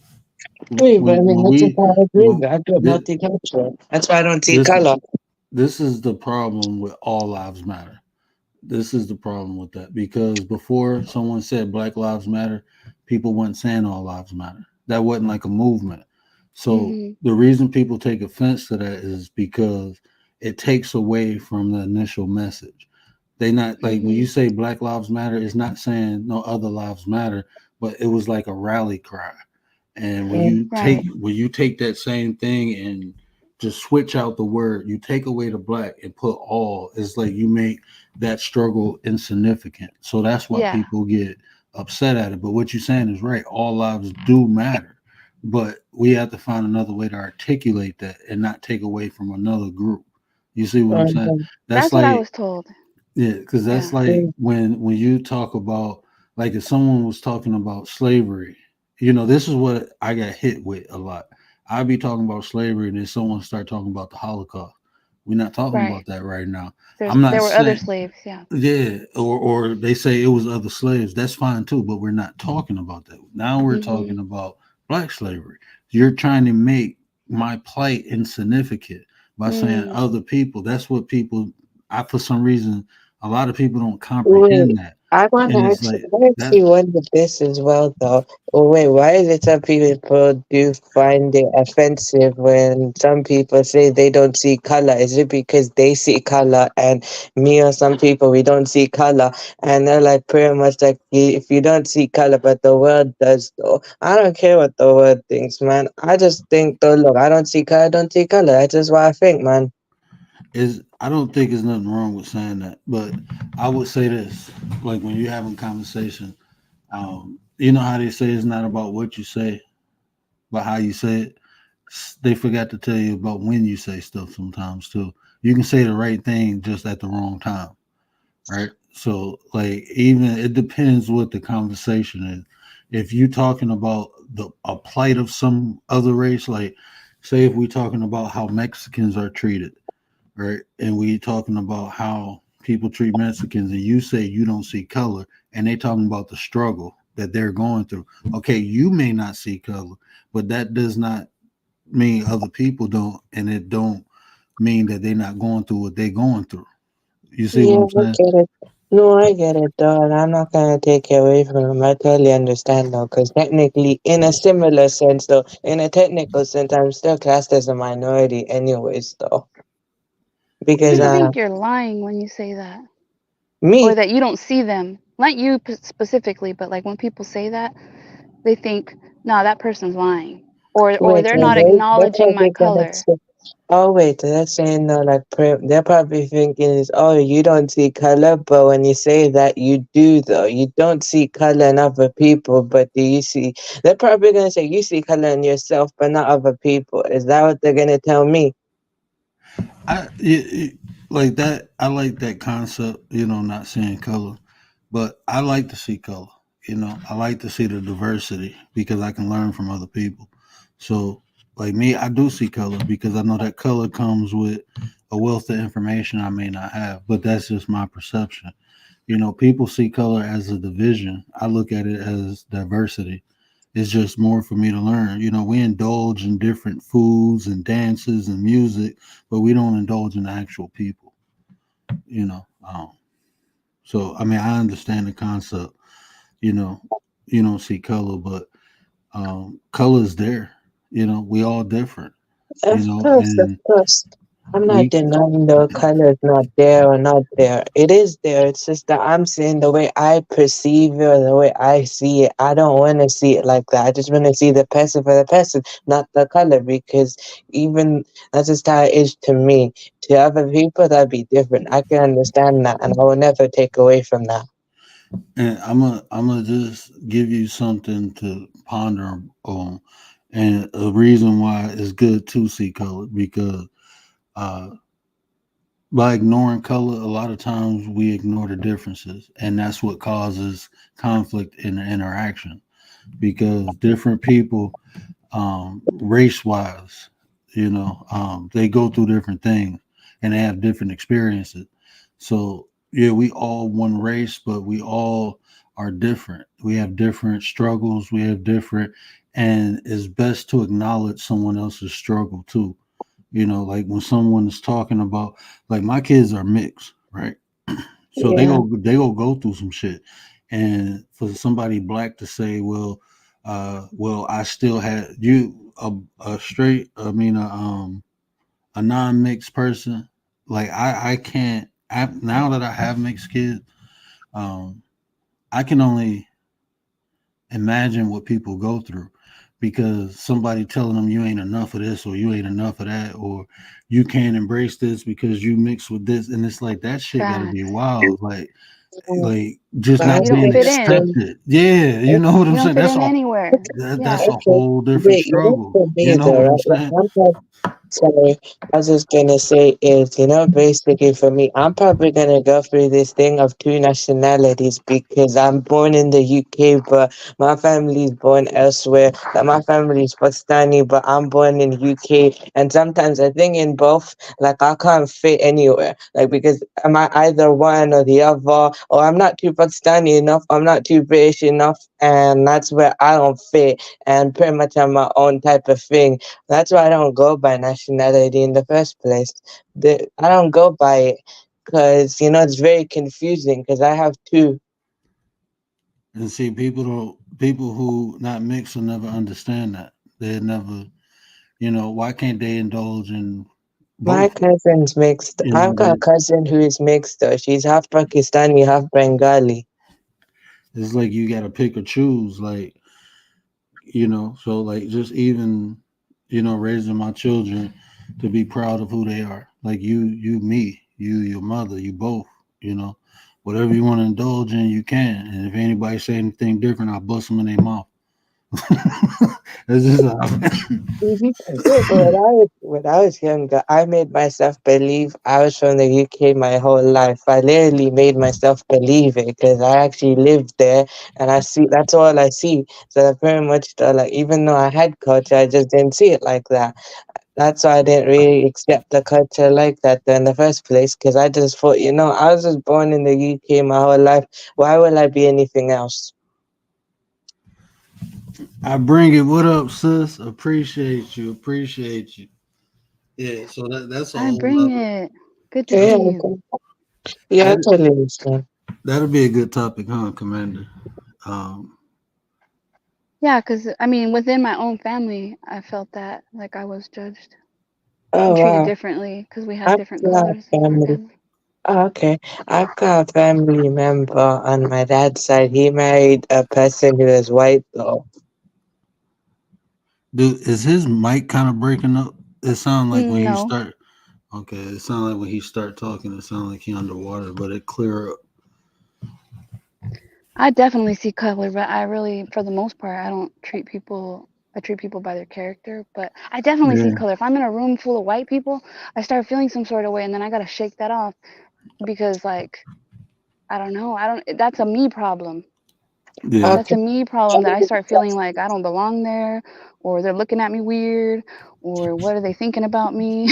Wait, but I mean, when that's just we how I agree. when I got this multicultural. That's why I don't see this color. this is the problem with all lives matter. This is the problem with that because before someone said Black Lives Matter, people weren't saying all lives matter. That wasn't like a movement. So Mhm. the reason people take offense to that is because it takes away from the initial message. They not like when you Mhm. say Black Lives Matter, it's not saying no other lives matter, but it was like a rally cry. And Right. when you take that same thing and just switch out the word, you take away the black and put all, it's like you make that struggle insignificant. So that's why Yeah. people get upset at it. But what you're saying is right. All lives do matter. But we have to find another way to articulate that and not take away from another group. You see what I'm saying? Mhm. That's That's what I like was told. yeah, because that's Yeah. like when you talk about like if someone was talking about slavery, you know, this is what I got hit with a lot. I'd be talking about slavery, and then someone start talking about the Holocaust. We're not talking Right. about that right now. I'm not There were other saying slaves. Yeah. yeah, or they say it was other slaves. That's fine too, but we're not talking about that. Now we're Mhm. talking about black slavery. You're trying to make my plight insignificant by saying Mm. other people. That's what people I for some reason a lot of people don't Wait, comprehend that. I want to And it's like that actually wonder this as well, though. Oh, wait, why is it some people do find it offensive when some people say they don't see color? Is it because they see color and me or some people we don't see color? And they're like pretty much like, if you don't see color, but the world does, though. I don't care what the world thinks, man. I just think, though, look, I don't see color, I don't see color. That's just what I think, man. is I don't think there's nothing wrong with saying that, but I would say this: like when you're having conversation, you know how they say it's not about what you say, but how you say it. They forgot to tell you about when you say stuff sometimes too. You can say the right thing just at the wrong time, right? So like even it depends what the conversation is. If you're talking about the a plight of some other race, like say if we're talking about how Mexicans are treated, right? And we talking about how people treat Mexicans, and you say you don't see color, and they talking about the struggle that they're going through. Okay, you may not see color, but that does not mean other people don't, and it don't mean that they're not going through what they're going through. You see what Yeah, I'm I saying? get it. No, I get it, though, and I'm not gonna take it away from him. I totally understand, though, because technically, in a similar sense, though, in a technical sense, I'm still classed as a minority, anyways, though, because People Yeah. think you're lying when you say that, or me, that you don't see them. Not you specifically, but like when people say that, they think, "No, that person's lying," or wait, they're so not they're acknowledging my probably gonna color. Oh wait, they're saying no, like they're probably thinking is, oh, you don't see color, but when you say that, you do though. You don't see color in other people, but do you see? They're probably gonna say you see color in yourself, but not other people. Is that what they're gonna tell me? Like that. I like that concept. Not seeing color, but I like to see color. I like to see the diversity because I can learn from other people. So, like me, I do see color because I know that color comes with a wealth of information I may not have, but that's just my perception. People see color as a division. I look at it as diversity. It's just more for me to learn. We indulge in different foods and dances and music, but we don't indulge in the actual people. You know, so I mean, I understand the concept. You know, you don't see color, but color is there. We all different. Of course, of And course. I'm not we denying the color is not there or not there. It is there. It's just that I'm saying the way I perceive it or the way I see it. I don't want to see it like that. I just want to see the person for the person, not the color, because even that's just how it is to me. To other people, that'd be different. I can understand that, and I will never take away from that. and I'm gonna just give you something to ponder on, and a reason why it's good to see color because uh, by ignoring color, a lot of times we ignore the differences, and that's what causes conflict in the interaction because different people, race wise, they go through different things and they have different experiences. So, yeah, we all one race, but we all are different. We have different struggles, we have different, and it's best to acknowledge someone else's struggle too. Like when someone is talking about, like my kids are mixed, right? So Yeah. go through some shit, and for somebody black to say, well, I still had you a straight, I mean, a non-mixed person. Like I can't. Now that I have mixed kids, um, I can only imagine what people go through because somebody telling them you ain't enough of this or you ain't enough of that or you can't embrace this because you mix with this, and it's like that shit got to be Facts. wild. Mm, Like just but I not You being don't think fit in. accepted. Yeah, you know what You I'm don't saying. fit in anywhere. That's Yeah. a okay, whole different but you know, struggle. for You me know though, what I'm right? Like saying? I'm not sorry, I was just gonna say is, basically for me, I'm probably gonna go through this thing of two nationalities because I'm born in the UK, but my family's born elsewhere. Like my family's Pakistani, but I'm born in UK. And sometimes I think in both, like I can't fit anywhere. Like because am I either one or the other, or I'm not too Pakistani enough, I'm not too British enough, and that's where I don't fit. And pretty much I'm my own type of thing. That's why I don't go by nationality in the first place. I don't go by it because, it's very confusing because I have two. And see, people who not mixed will never understand that. They never, why can't they indulge in My both? cousin's mixed. You I've know, got a cousin who is mixed though. She's half Pakistani, half Bengali. it's like you got to pick or choose. Like, so like just even, raising my children to be proud of who they are. Like me, your mother, you both, you know, whatever you want to indulge in, you can. And if anybody say anything different, I'll bust them in their mouth. That's just Mhm. Yeah, but when I was younger, I made myself believe I was from the UK my whole life. I literally made myself believe it because I actually lived there and I see that's all I see. So I pretty much like even though I had culture, I just didn't see it like that. That's why I didn't really accept the culture like that in the first place because I just thought, I was just born in the UK my whole life. Why would I be anything else? I bring it. What up, sis? Appreciate you. Appreciate you. Yeah. So that's a I whole bring nother. it. Good to Yeah, see you. okay. Yeah, I That totally understand. that'll be a good topic, huh, Commander? Um, Yeah, because I mean, within my own family, I felt that like I was judged and Oh treated wow. differently because we had I've different got colors in our family. family. Oh, okay. I've got a family member on my dad's side. He married a person who is white though. dude, is his mic kind of breaking up? It sounds like when you No, start. Okay, it sounds like when he start talking, it sounds like he underwater, but it clear up. I definitely see color, but I really, for the most part, I don't treat people. I treat people by their character, but I definitely see Yeah, color. If I'm in a room full of white people, I start feeling some sort of way, and then I gotta shake that off because, like, I don't know. I don't. That's a me problem. yeah. That's Okay. a me problem that I start feeling like I don't belong there, or they're looking at me weird, or what are they thinking about me?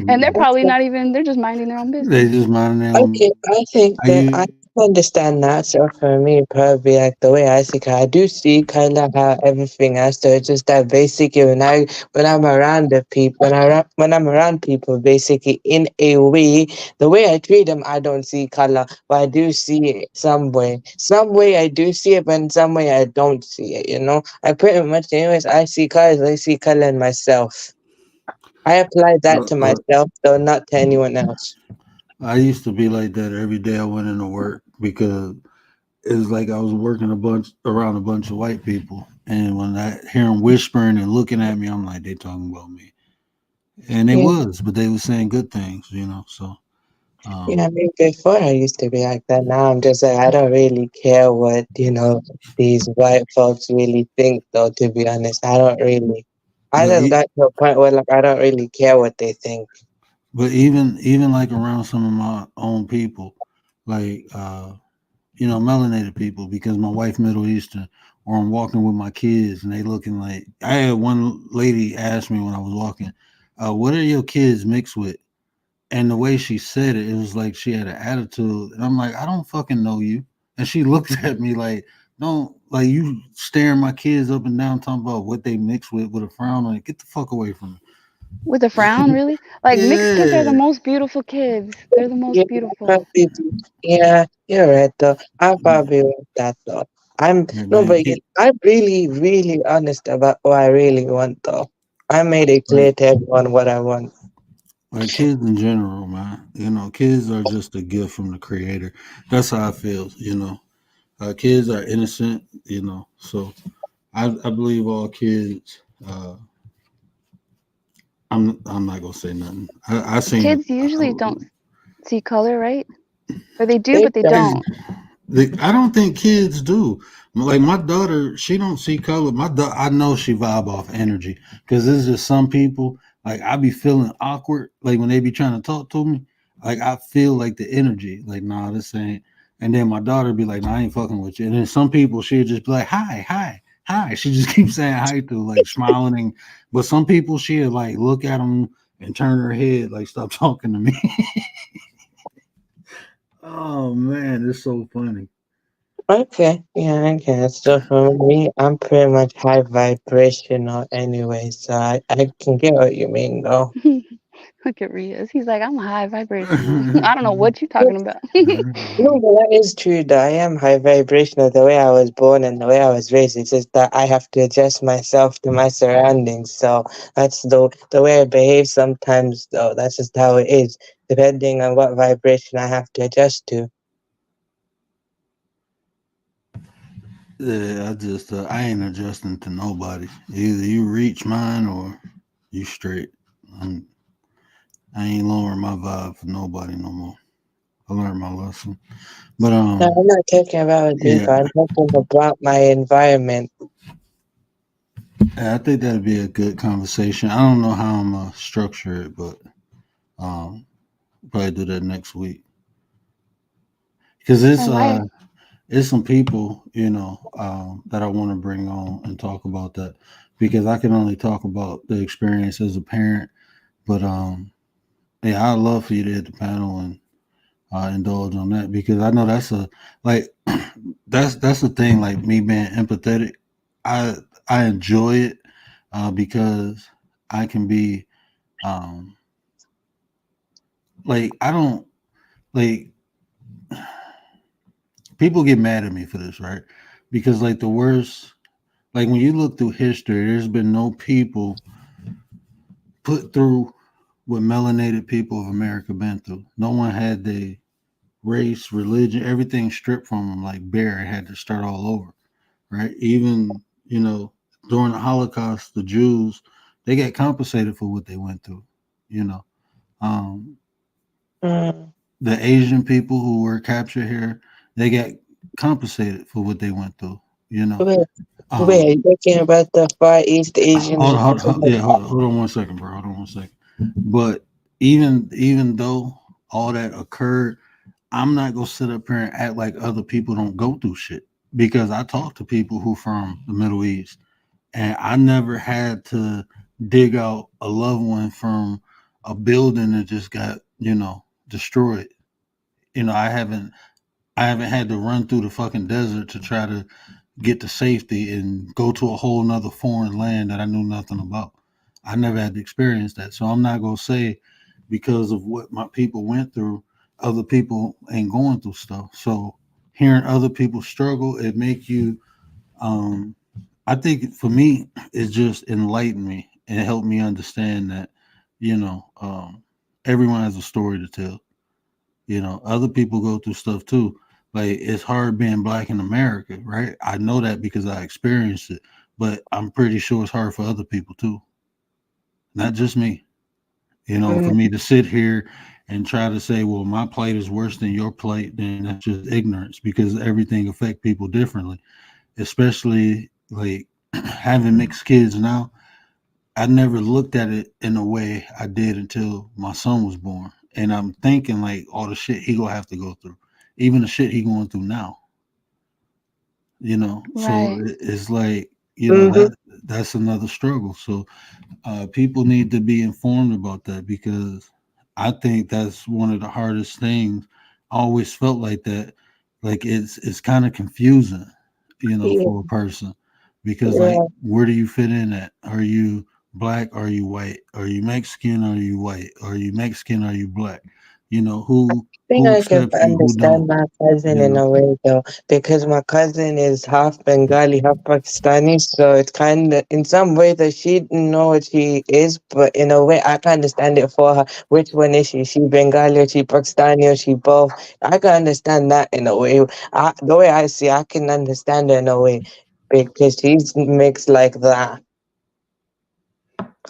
And they're probably not even. They're just minding their own They business. just minding their own. Okay, I think Are that I you? understand that. So for me, probably like the way I see it, I do see kind of how everything else. So it's just that basically when I'm around the people when I'm around people, basically in a way, the way I treat them, I don't see color, but I do see it some way. Some way I do see it, but in some way I don't see it. You know, I pretty much, anyways, I see colors. I see color in myself. I apply that Uh, to uh, myself, though not to anyone else. I used to be like that every day I went into work because it was like I was working a bunch around a bunch of white people, and when I hear them whispering and looking at me, I'm like, they talking about me, and they Yeah. was, but they was saying good things, you know. So, Yeah, I um, mean, before I used to be like that. Now I'm just like, I don't really care what, these white folks really think, though, to be honest. I don't really. I but just got to a point where, like, I don't really care what they think. even like around some of my own people, like melanated people, because my wife Middle Eastern, or I'm walking with my kids and they looking like I had one lady ask me when I was walking, what are your kids mixed with? And the way she said it, it was like she had an attitude. And I'm like, I don't fucking know you. And she looked at me like, don't like you staring my kids up and down talking about what they mix with a frown on it. Get the fuck away from With a frown, me. really? Like mixed kids are the Yeah. most beautiful kids. They're the Yeah, most beautiful. probably, yeah, you're right, though. I probably want that, though. Yeah, No, man. but I'm really, really honest about what I really want, though. I made it Like clear to everyone what I want. like kids in general, man. Kids are just a gift from the creator. That's how I feel, Kids are innocent, So I believe all kids I'm not gonna say nothing. I seen it. Kids usually don't see color, right? Or they do, They but they don't. Kids, don't. I don't think kids do. Like my daughter, she don't see color. I know she vibe off energy because there's just some people like I be feeling awkward. Like when they be trying to talk to me, like I feel like the energy. Like nah, this ain't. And then my daughter be like, nah, I ain't fucking with you. And then some people she'll just be like, hi, hi, hi. She just keeps saying hi to like smiling. But some people she'll like look at them and turn her head like stop talking to me. Oh man, it's so funny. Okay, yeah, okay. So for me, I'm pretty much high vibrational anyway, so I can get what you mean, though. Look at Riaz. He's like, I'm high vibrational. I don't know what you're But talking about. no, but that is true, though. I am high vibrational the way I was born and the way I was raised. It's just that I have to adjust myself to my surroundings. So that's the way I behave sometimes, though. That's just how it is, depending on what vibration I have to adjust to. Yeah, I ain't adjusting to nobody. Either you reach mine or you straight. I'm, I ain't lowering my vibe for nobody no more. I learned my lesson. But No, I'm not talking about yeah, people. I'm talking about my environment. I think that'd be a good conversation. I don't know how I'm gonna structure it, but um, probably do that next week because And why? it's some people that I want to bring on and talk about that because I can only talk about the experience as a parent, but yeah, I'd love for you to hit the panel and indulge on that because I know that's a like that's the thing. Like me being empathetic, I I enjoy it because I can be um, like I don't like people get mad at me for this, right? Because like the worst, like when you look through history, there's been no people put through what melanated people of America been through. No one had the race, religion, everything stripped from them like bare and had to start all over, right? Even, during the Holocaust, the Jews, they get compensated for what they went through. You know, um, Mm. the Asian people who were captured here, they get compensated for what they went through. You know, Wait, wait, um, are you talking about the Far East Asians? hold on one second, bro. Hold on one second. But even though all that occurred, I'm not gonna sit up here and act like other people don't go through shit because I talk to people who from the Middle East, and I never had to dig out a loved one from a building that just got destroyed. I haven't had to run through the fucking desert to try to get to safety and go to a whole nother foreign land that I knew nothing about. I never had to experience that. So I'm not gonna say because of what my people went through, other people ain't going through stuff. So hearing other people struggle, it make you I think for me, it just enlightened me and helped me understand that, you know, everyone has a story to tell. Other people go through stuff too. Like it's hard being black in America, right? I know that because I experienced it, but I'm pretty sure it's hard for other people too, not just me. For Mm, me to sit here and try to say, well, my plight is worse than your plight, then that's just ignorance because everything affect people differently, especially like having mixed kids now. I never looked at it in a way I did until my son was born. And I'm thinking like all the shit he gonna have to go through, even the shit he going through now. So Right. it's like mm-hmm. that's another struggle. So people need to be informed about that because I think that's one of the hardest things. I always felt like that. Like it's kind of confusing, Yeah, for a person because like yeah. where do you fit in at? Are you black? Are you white? Are you Mexican? Are you white? Are you Mexican? Are you black? Who Think who I can accepts you? Who understand don't? my cousin You in know. a way though, because my cousin is half Bengali, half Pakistani, so it's kind of in some way that she didn't know what she is, but in a way I can understand it for her. Which one is she? She Bengali or she Pakistani or she both? I can understand that in a way. The way I see, I can understand her in a way because she's mixed like that.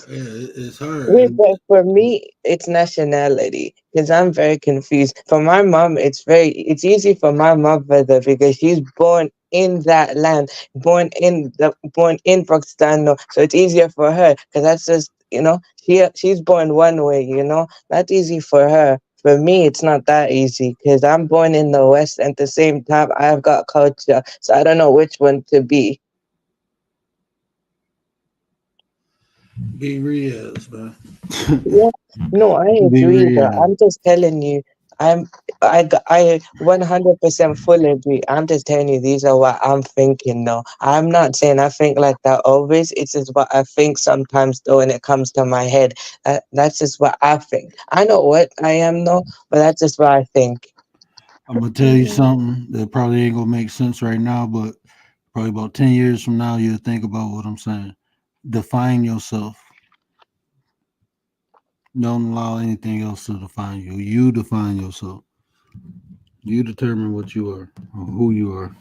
Yeah, it's hard. Yeah, but for me, it's nationality because I'm very confused. For my mom, it's easy for my mother though because she's born in that land, born in Pakistan, no, so it's easier for her because that's just she's born one way, that's easy for her. For me, it's not that easy because I'm born in the West and at the same time I've got culture, so I don't know which one to be. Be reals, man. Yeah, no, I Be agree. Though. real. I'm just telling you, I'm I 100% fully agree. I'm just telling you these are what I'm thinking. No, I'm not saying I think like that always. It's just what I think sometimes. Though, when it comes to my head, that's just what I think. I know what I am, no, but that's just what I think. I'm gonna tell you Mhm. something that probably ain't gonna make sense right now, but probably about 10 years from now, you'll think about what I'm saying. Define yourself. Don't allow anything else to define you. You define yourself. You determine what you are or who you are.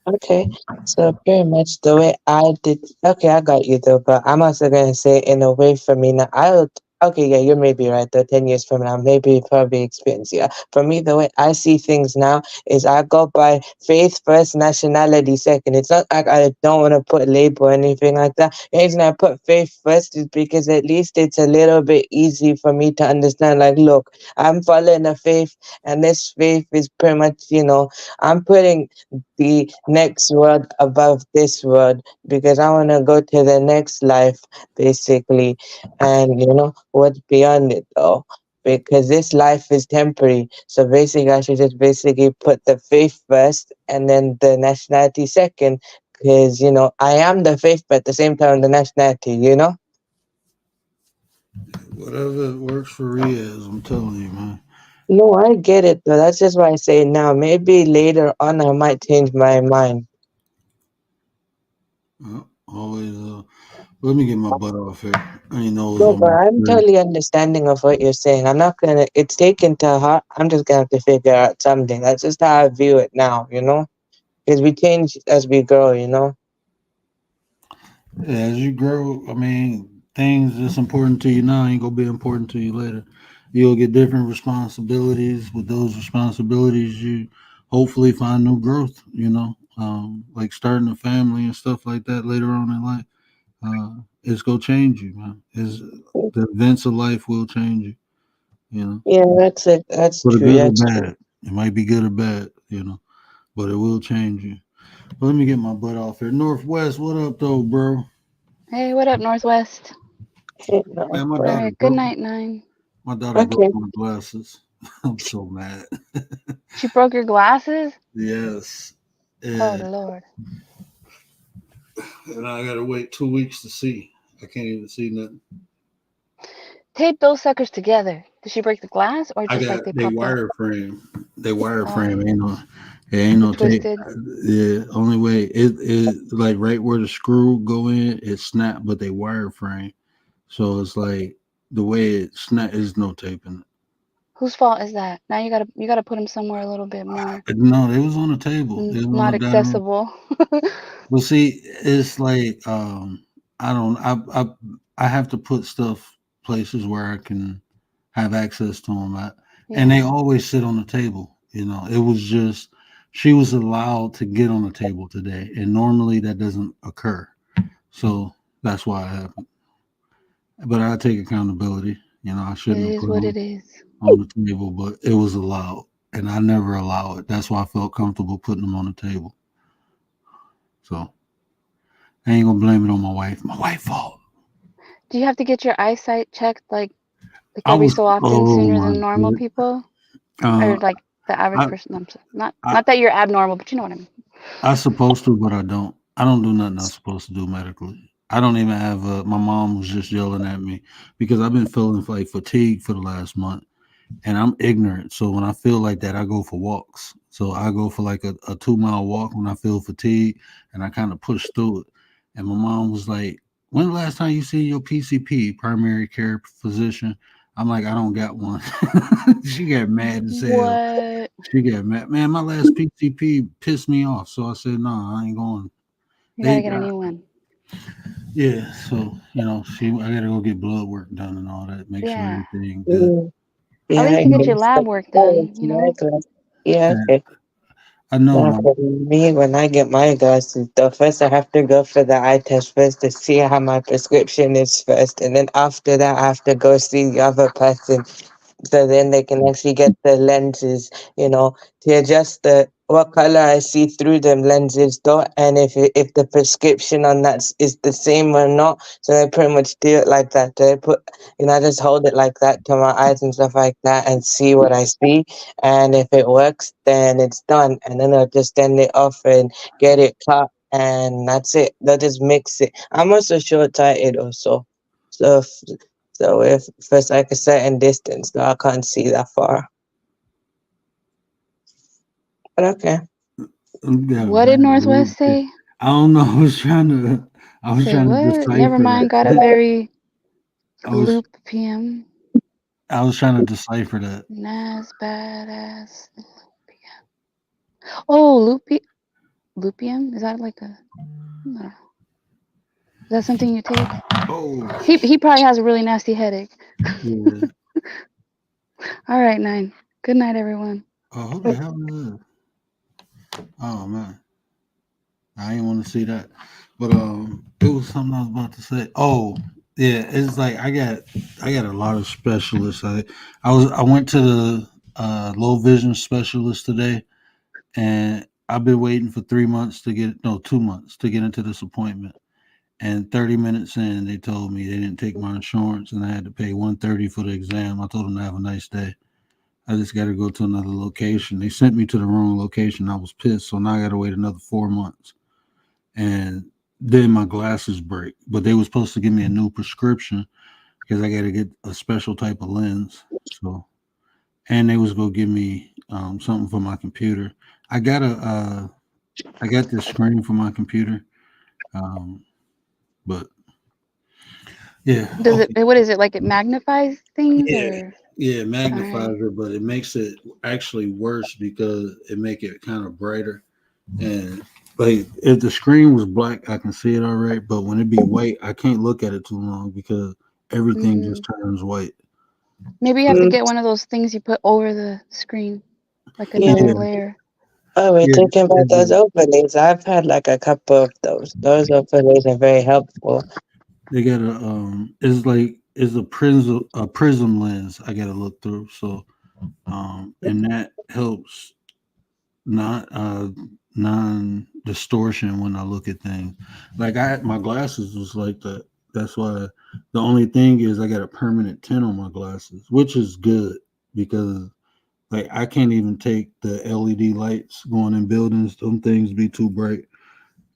Okay, so pretty much the way I did. Okay, I got you though, but I'm also gonna say in a way for me now. I would. Okay, yeah, you're maybe right though. 10 years from now, maybe probably experience. Yeah, for me, the way I see things now is I go by faith first, nationality second. It's not like I don't want to put label or anything like that. The reason I put faith first is because at least it's a little bit easy for me to understand. Like, look, I'm following a faith, and this faith is pretty much, I'm putting the next world above this world because I want to go to the next life basically, and what's beyond it though, because this life is temporary. So basically I should just basically put the faith first and then the nationality second, because I am the faith but at the same time the nationality. Whatever works for Riaz, I'm telling you, man. No, I get it though. That's just why I say now. Maybe later on I might change my mind. Always. Let me get my butt off here. I ain't always No, on but my I'm square. totally understanding of what you're saying. I'm not gonna. It's taken to heart. I'm just gonna have to figure out something. That's just how I view it now. Because we change as we grow. Yeah, as you grow, I mean, things that's important to you now ain't gonna be important to you later. You'll get different responsibilities. With those responsibilities, you hopefully find new growth. Like starting a family and stuff like that later on in life. It's gonna change you, man. Is the events of life will change you. You know, Yeah, that's it. That's for the true. good or That's true. bad. It might be good or bad. But it will change you. But let me get my butt off here. Northwest, what up, though, bro? Hey, what up, Northwest? No, Man, my All but daughter right, good broke. night, 9. My daughter broke okay. my glasses. I'm so mad. She broke your glasses? Yes. Oh, And, Lord. and I gotta wait 2 weeks to see. I can't even see nothing. Tape those suckers together. Did she break the glass or I just like got they they popped out? wireframe. They wireframe. Oh, Ain't they no tape. twisted. Yeah, only way it like right where the screw go in, it snap, but they wireframe. So it's like the way it snap is no taping. Whose fault is that? Now you gotta put them somewhere a little bit more No, they was on the table. They was on not the dining room. accessible. Well, see, it's like I don't. I have to put stuff places where I can have access to them at, and they Yeah, always sit on the table. It was just she was allowed to get on the table today, and normally that doesn't occur. So that's why it happened. But I take accountability. I it shouldn't have is put what them it is. on the table, but it was allowed, and I never allow it. That's why I felt comfortable putting them on the table. So I ain't gonna blame it on my wife. My wife fault. Do you have to get your eyesight checked like I every was. so often Oh sooner my than normal god. people? Uh, Or like the average I, person? Not I not that you're abnormal, but you know what I mean. I supposed to, but I don't. I don't do nothing I'm supposed to do medically. I don't even have. My mom was just yelling at me because I've been feeling like fatigue for the last month, and I'm ignorant. So when I feel like that, I go for walks. So I go for like a 2 mile walk when I feel fatigue, and I kind of push through it. And my mom was like, "When the last time you seen your PCP, primary care physician?" I'm like, "I don't got one." She got mad as hell. What? She got mad. Man, my last PCP pissed me off. So I said, "No, I ain't going." You They gotta get a got new one. yeah. So I gotta go get blood work done and all that. Make sure Yeah. everything good. Mm, At yeah, least I to get your guess lab that's work oh, done, it's my glass. Yeah, Yeah, okay. I know, Now, man. for me, when I get my glasses, though, first I have to go for the eye test first to see how my prescription is first, and then after that, I have to go see the other person so then they can actually get the lenses, to adjust the what color I see through them lenses though, and if the prescription on that is the same or not. So they pretty much do it like that. They put, I just hold it like that to my eyes and stuff like that and see what I see, and if it works, then it's done, and then I'll just send it off and get it cut, and that's it. They'll just mix it. I'm also short-sighted also, so. So if for like a certain distance, though I can't see that far. But okay. You got a What did bad wig. Northwest say? I don't know. I was Say trying to what? Never decipher mind. Got a that. very I was, loop PM. I was trying to decipher that. Nas badass. Oh, Lupium? Is that like a? No. Is that something you take? Oh, He probably has a really nasty headache. yeah. All right, 9. Good night, everyone. Oh, who the hell is that? Oh man, I didn't want to see that. But it was something I was about to say. Oh, yeah. It's like I got a lot of specialists. I went to the low vision specialist today, and I've been waiting for 3 months to get no 2 months to get into this appointment. And 30 minutes in, they told me they didn't take my insurance, and I had to pay 130 for the exam. I told them to have a nice day. I just got to go to another location. They sent me to the wrong location. I was pissed, so now I got to wait another 4 months. And then my glasses break, but they were supposed to give me a new prescription because I got to get a special type of lens. So, and they was gonna give me something for my computer. I got I got this screen for my computer, um, but yeah, Does it? okay. What is it? Like it magnifies things, Yeah, or? yeah, it All right. magnifies it, but it makes it actually worse because it make it kind of brighter, and like if the screen was black, I can see it all right. But when it be white, I can't look at it too long because everything Mm. just turns white. Maybe you have to Mm, get one of those things you put over the screen, like yeah. another Yeah, layer. Oh, we're yeah. talking about those It's overlays. I've had like a couple of those. Those overlays are very helpful. they got a it's like it's a prism lens I gotta look through. So and that helps not non distortion when I look at things. Like I my glasses was like that. That's why the only thing is I got a permanent tint on my glasses, which is good because like I can't even take the LED lights going in buildings. Them things be too bright.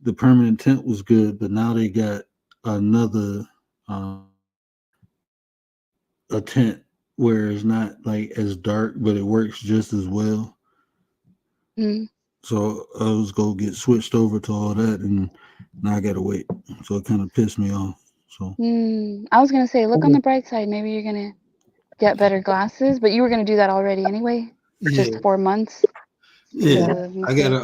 The permanent tint was good, but now they got another a tint where it's not like as dark, but it works just as well. Mm. So I was go get switched over to all that, and now I gotta wait. So it kind of pissed me off. So Mm. I was gonna say, look on the bright side. Maybe you're gonna get better glasses, but you were gonna do that already anyway, yeah, just 4 months yeah. because Yeah. of the I got mistake.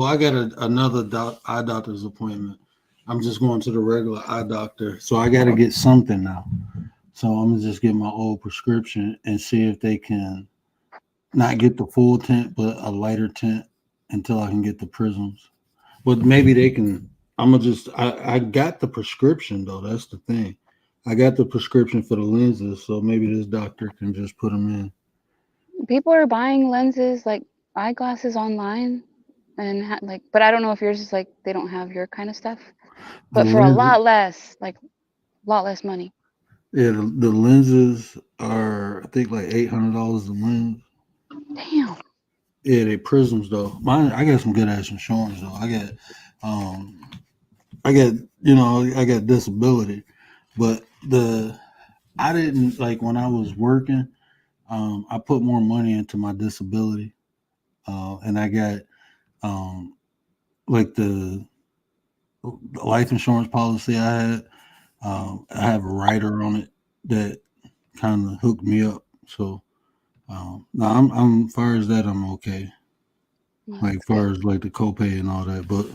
I got another eye doctor's appointment. I'm just going to the regular eye doctor, so I got to get something now. So I'm gonna just get my old prescription and see if they can not get the full tint, but a lighter tint until I can get the prisms. But maybe they can. I'm gonna just. I got the prescription though. That's the thing. I got the prescription for the lenses, so maybe this doctor can just put them in. People are buying lenses like eyeglasses online and like, but I don't know if yours is like they don't have your kind of stuff, The but for a lenses, lot less, like a lot less money. yeah, the lenses are I think like $800 a lens. Damn. Yeah, they prisms though. Mine, I got some good ass insurance though. Um, I got I got disability, but the I didn't like when I was working. I put more money into my disability, and I got um, like the life insurance policy I had. I have a rider on it that kind of hooked me up. So now I'm far as that I'm okay. Well, Like that's far good. as like the copay and all that, but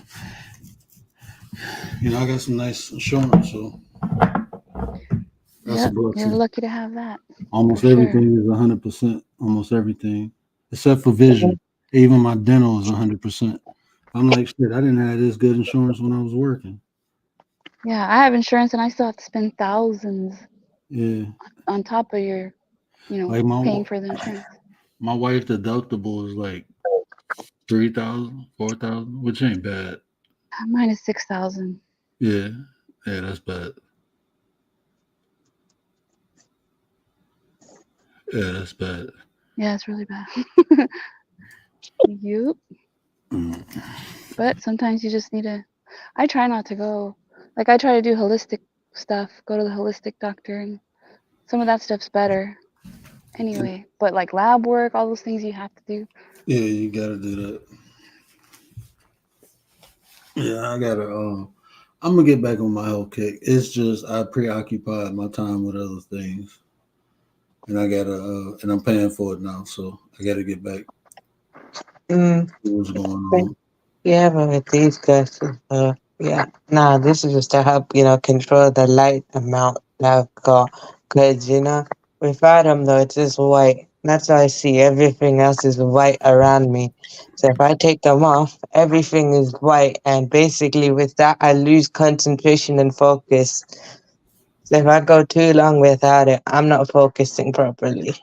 I got some nice insurance, so that's a Yep, you're blessing. lucky to have that for Almost sure. everything is 100%. Almost everything, except for vision. Even my dental is 100%. I'm like, shit. I didn't have this good insurance when I was working. Yeah, I have insurance and I still have to spend thousands Yeah, on top of your, like paying for the insurance. my wife deductible is like 3,000, 4,000, which ain't bad. Mine is 6,000. Yeah, yeah, that's bad. Yeah, that's bad. Yeah, it's really bad. Yup. Mm. But sometimes you just need to. I try not to go. Like I try to do holistic stuff. Go to the holistic doctor, and some of that stuff's better anyway. But like lab work, all those things you have to do. Yeah, you gotta do that. Yeah, I gotta. I'm gonna get back on my health kick. It's just I preoccupied my time with other things, and I gotta. And I'm paying for it now, so I gotta get back Mm, to what's going but on. yeah, but with these glasses, yeah. Nah, this is just to help, control the light amount that I've got. Cause, without them though, it's just white. That's how I see everything else is white around me. So if I take them off, everything is white. And basically with that, I lose concentration and focus. So if I go too long without it, I'm not focusing properly.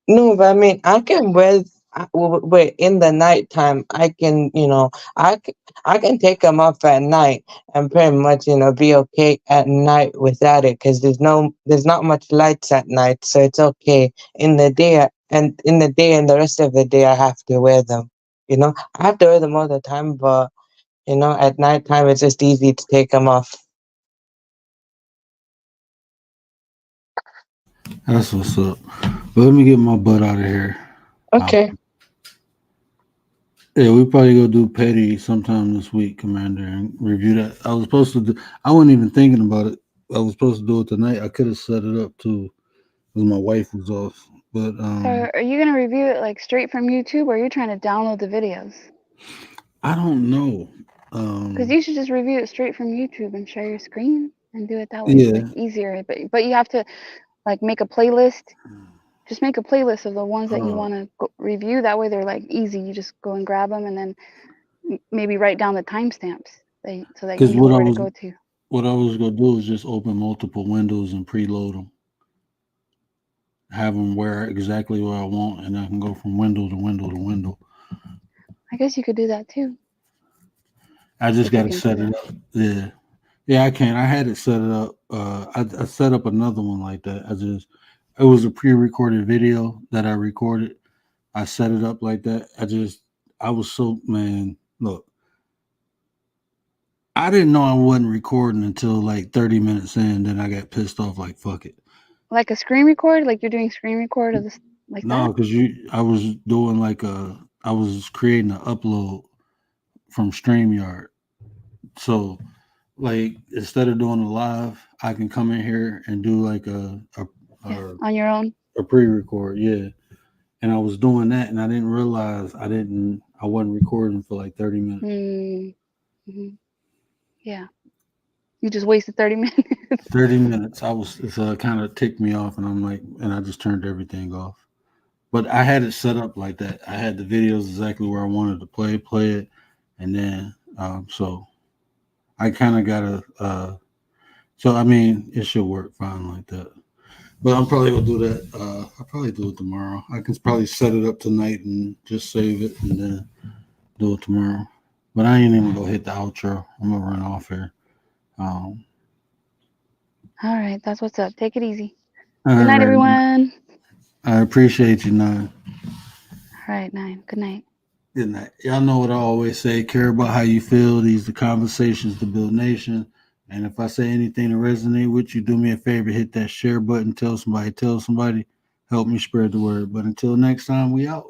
No, but I mean, I can wear. Wait, in the nighttime, I can, I can take them off at night and pretty much, be okay at night without it because there's not much lights at night, so it's okay. In the day and the rest of the day, I have to wear them. I have to wear them all the time, but at nighttime, it's just easy to take them off. That's what's up. But let me get my butt out of here. Um, Okay. yeah, we probably go do petty sometime this week, Commander, and review that. I was supposed to do. I wasn't even thinking about it. I was supposed to do it tonight. I could have set it up too, because my wife was off. But So are you gonna review it like straight from YouTube, or are you trying to download the videos? I don't know. Because you should just review it straight from YouTube and share your screen and do it that way. It's Yeah. like easier, but you have to like make a playlist. Just make a playlist of the ones that you want to review. That way they're like easy. You just go and grab them and then maybe write down the timestamps so that you Because know where to go to. what I was gonna do is just open multiple windows and preload them, have them where exactly what I want, and I can go from window to window to window. I guess you could do that too. I just If you got to can set see it that. up. Yeah, yeah, I can. I had it set it up. I set up another one like that. It was a pre-recorded video that I recorded. I set it up like that. I was so, man. Look, I didn't know I wasn't recording until like 30 minutes in. Then I got pissed off. Like, fuck it. Like a screen record, like you're doing screen record of this like No, that. because I was doing I was creating an upload from StreamYard. So, like, instead of doing a live, I can come in here and do like Yeah, on your own. a pre-record. Yeah, and I was doing that, and I didn't realize I wasn't recording for like 30 minutes. Mm-hmm. Yeah, you just wasted 30 minutes. 30 minutes. It kind of ticked me off, and I'm like, and I just turned everything off. But I had it set up like that. I had the videos exactly where I wanted to play it, and then so I kind of got so I mean, it should work fine like that. But I'm probably gonna do that. I'll probably do it tomorrow. I can probably set it up tonight and just save it and then do it tomorrow. But I ain't even gonna hit the outro. I'm gonna run off here. All right, that's what's up. Take it easy. All Good night, right. everyone. I appreciate you, Nine. All right, 9. Good night. Good night. Y'all know what I always say. Care about how you feel. These are the conversations to build nation. And if I say anything to resonate with you, do me a favor, hit that share button. Tell somebody. Help me spread the word. But until next time, we out.